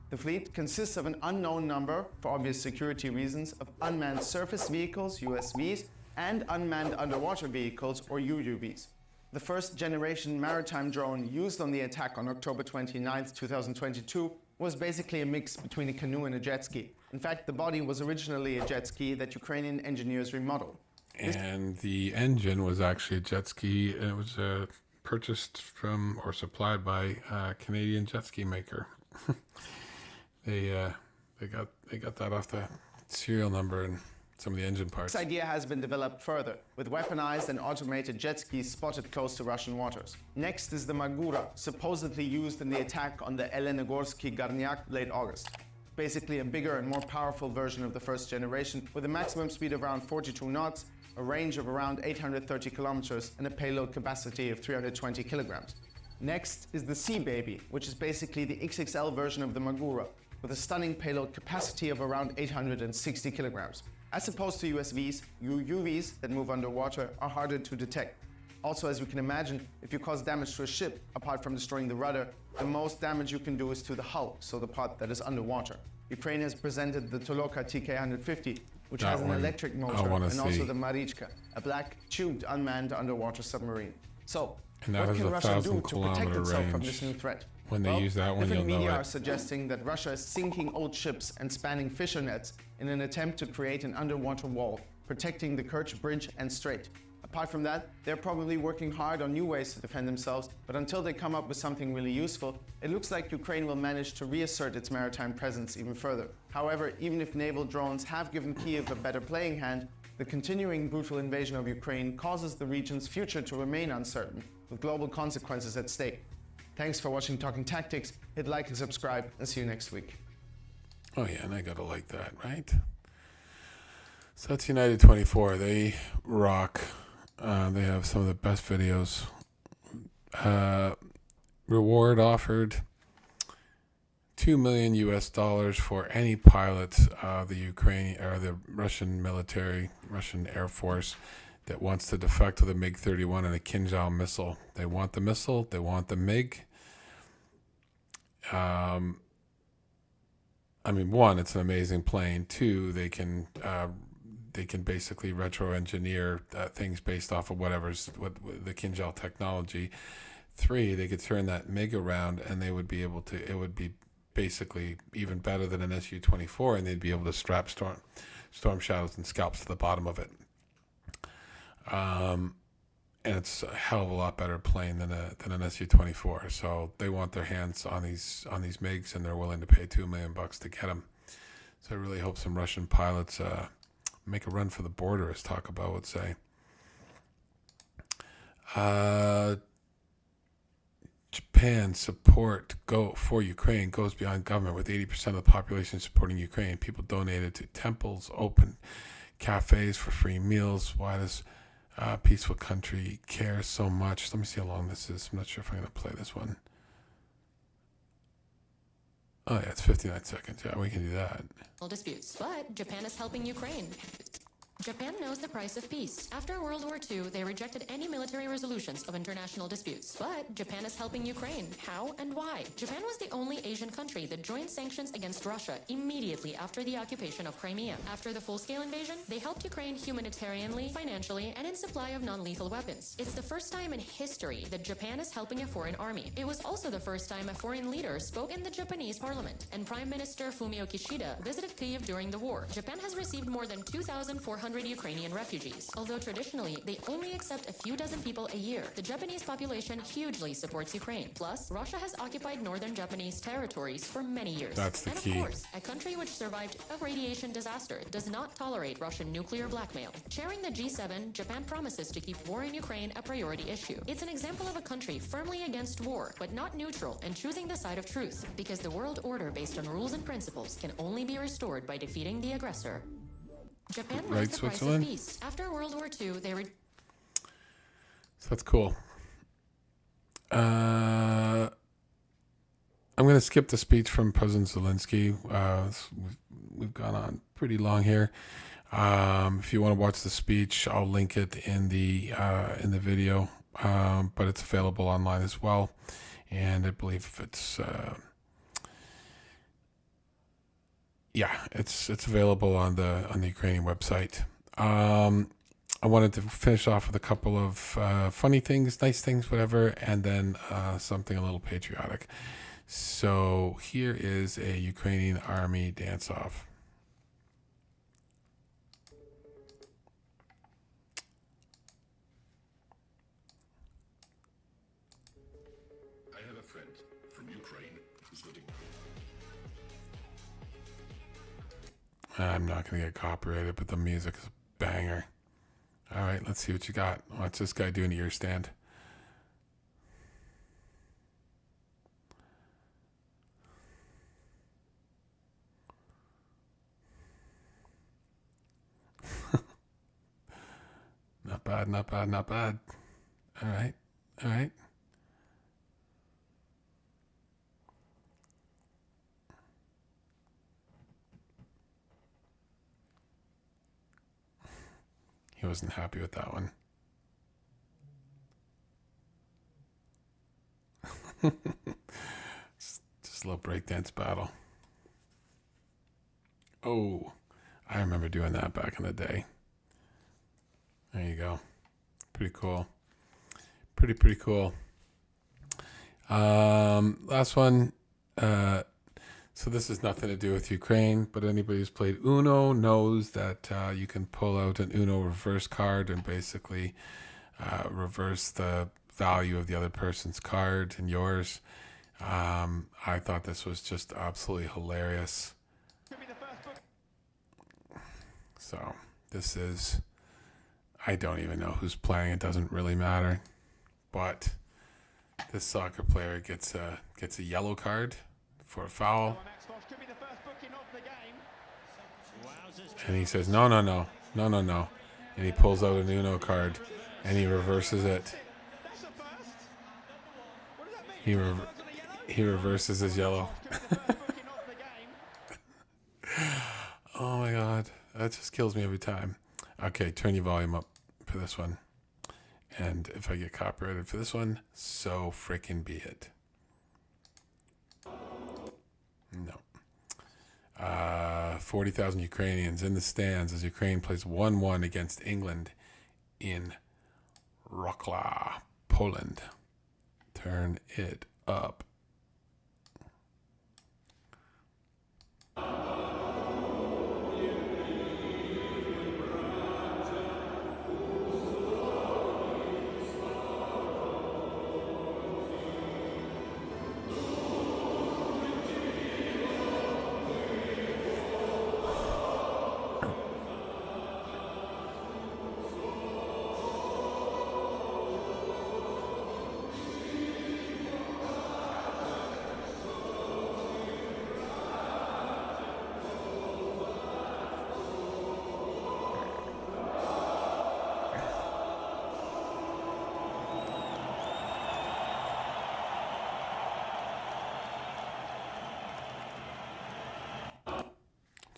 The fleet consists of an unknown number, for obvious security reasons, of unmanned surface vehicles, USVs, and unmanned underwater vehicles, or UUVs. The first generation maritime drone used on the attack on October 29, 2022, was basically a mix between a canoe and a jet ski. In fact, the body was originally a jet ski that Ukrainian engineers remodeled. And the engine was actually a jet ski, and it was purchased from or supplied by a Canadian jet ski maker. They got that off the serial number and some of the engine parts. This idea has been developed further, with weaponized and automated jet skis spotted close to Russian waters. Next is the Magura, supposedly used in the attack on the Elenogorsky Garnyak late August. Basically a bigger and more powerful version of the first generation, with a maximum speed of around 42 knots, a range of around 830 kilometers, and a payload capacity of 320 kilograms. Next is the Sea Baby, which is basically the XXL version of the Magura, with a stunning payload capacity of around 860 kilograms. As opposed to USVs, UUVs that move underwater are harder to detect. Also, as you can imagine, if you cause damage to a ship, apart from destroying the rudder, the most damage you can do is to the hull, so the part that is underwater. Ukraine has presented the Toloka TK-150, which That has an one electric I motor, wanna and also see. the Marichka, a black, tubed, unmanned underwater submarine. So, And that what has can a Russia do 1,000 to protect kilometer itself from range. this new threat? When they use that one, different you'll know media it. are suggesting that Russia is sinking old ships and spanning fisher nets in an attempt to create an underwater wall, protecting the Kerch Bridge and Strait. Apart from that, they're probably working hard on new ways to defend themselves, but until they come up with something really useful, it looks like Ukraine will manage to reassert its maritime presence even further. However, even if naval drones have given Kyiv a better playing hand, the continuing brutal invasion of Ukraine causes the region's future to remain uncertain, with global consequences at stake. Thanks for watching Talking Tactics. Hit like and subscribe, and see you next week. Oh yeah, and I gotta like that, right? So that's United 24. They rock. They have some of the best videos. Reward offered $2 million US for any pilot of the Ukrainian or the Russian military, Russian Air Force that wants to defect with a MiG-31 and a Kinzhal missile. They want the missile. They want the MiG. I mean, one, it's an amazing plane. Two, they can basically retro-engineer things based off of what the Kinzhal technology. Three, they could turn that MiG around and they would be able to. It would be basically even better than an Su-24, and they'd be able to strap Storm Shadows and Scalps to the bottom of it. And it's a hell of a lot better plane than an Su-24. So they want their hands on these MiGs, and they're willing to pay $2 million to get them. So I really hope some Russian pilots make a run for the border, as Talk About would say. Japan's support for Ukraine goes beyond government, with 80% of the population supporting Ukraine. People donated to temples, open cafes for free meals. Why does peaceful country care so much? Let me see how long this is. I'm not sure if I'm going to play this one. Oh yeah, it's 59 seconds. Yeah, we can do that. Disputes, but Japan is helping Ukraine. Japan knows the price of peace. After World War II, they rejected any military resolutions of international disputes. But Japan is helping Ukraine. How and why? Japan was the only Asian country that joined sanctions against Russia immediately after the occupation of Crimea. After the full-scale invasion, they helped Ukraine humanitarianly, financially, and in supply of non-lethal weapons. It's the first time in history that Japan is helping a foreign army. It was also the first time a foreign leader spoke in the Japanese parliament, and Prime Minister Fumio Kishida visited Kyiv during the war. Japan has received more than 2,400 Ukrainian refugees. Although traditionally, they only accept a few dozen people a year, the Japanese population hugely supports Ukraine. Plus, Russia has occupied northern Japanese territories for many years. That's the key. And of course, a country which survived a radiation disaster does not tolerate Russian nuclear blackmail. Chairing the G7, Japan promises to keep war in Ukraine a priority issue. It's an example of a country firmly against war, but not neutral and choosing the side of truth, because the world order based on rules and principles can only be restored by defeating the aggressor. Japan knows Right, the price of Switzerland? peace. After World War II, they So that's cool. I'm going to skip the speech from President Zelensky. We've gone on pretty long here. If you want to watch the speech, I'll link it in the video, but it's available online as well, and I believe it's it's available on the Ukrainian website. I wanted to finish off with a couple of funny things, nice things, whatever, and then something a little patriotic. So here is a Ukrainian army dance-off. I have a friend from Ukraine who's living. I'm not going to get copyrighted, but the music is a banger. All right, let's see what you got. Watch this guy do an ear stand. Not bad, not bad, not bad. All right, all right. He wasn't happy with that one. just a little breakdance battle. Oh, I remember doing that back in the day. There you go. Pretty cool. Pretty cool. Last one. So this has nothing to do with Ukraine, but anybody who's played Uno knows that you can pull out an Uno reverse card and basically reverse the value of the other person's card and yours. I thought this was just absolutely hilarious. So this is, I don't even know who's playing. It doesn't really matter. But this soccer player gets a yellow card for a foul. And he says, no. And he pulls out an Uno card and he reverses it. He reverses his yellow. Oh my God. That just kills me every time. Okay, turn your volume up for this one. And if I get copyrighted for this one, so freaking be it. No. 40,000 Ukrainians in the stands as Ukraine plays 1-1 against England in Wrocław, Poland. Turn it up.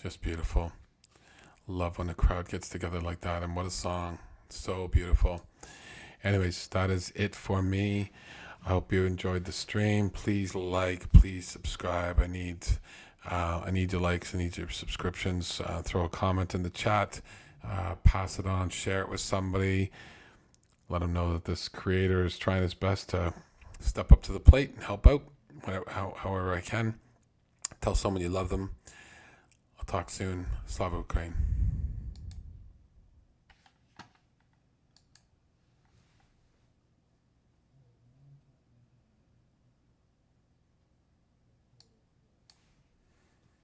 Just beautiful. Love when the crowd gets together like that, and what a song. So beautiful. Anyways, that is it for me. I hope you enjoyed the stream. Please like, please subscribe. I need your likes, I need your subscriptions. Throw a comment in the chat, pass it on, share it with somebody. Let them know that this creator is trying his best to step up to the plate and help out however I can. Tell someone you love them. Talk soon. Slava Ukraine.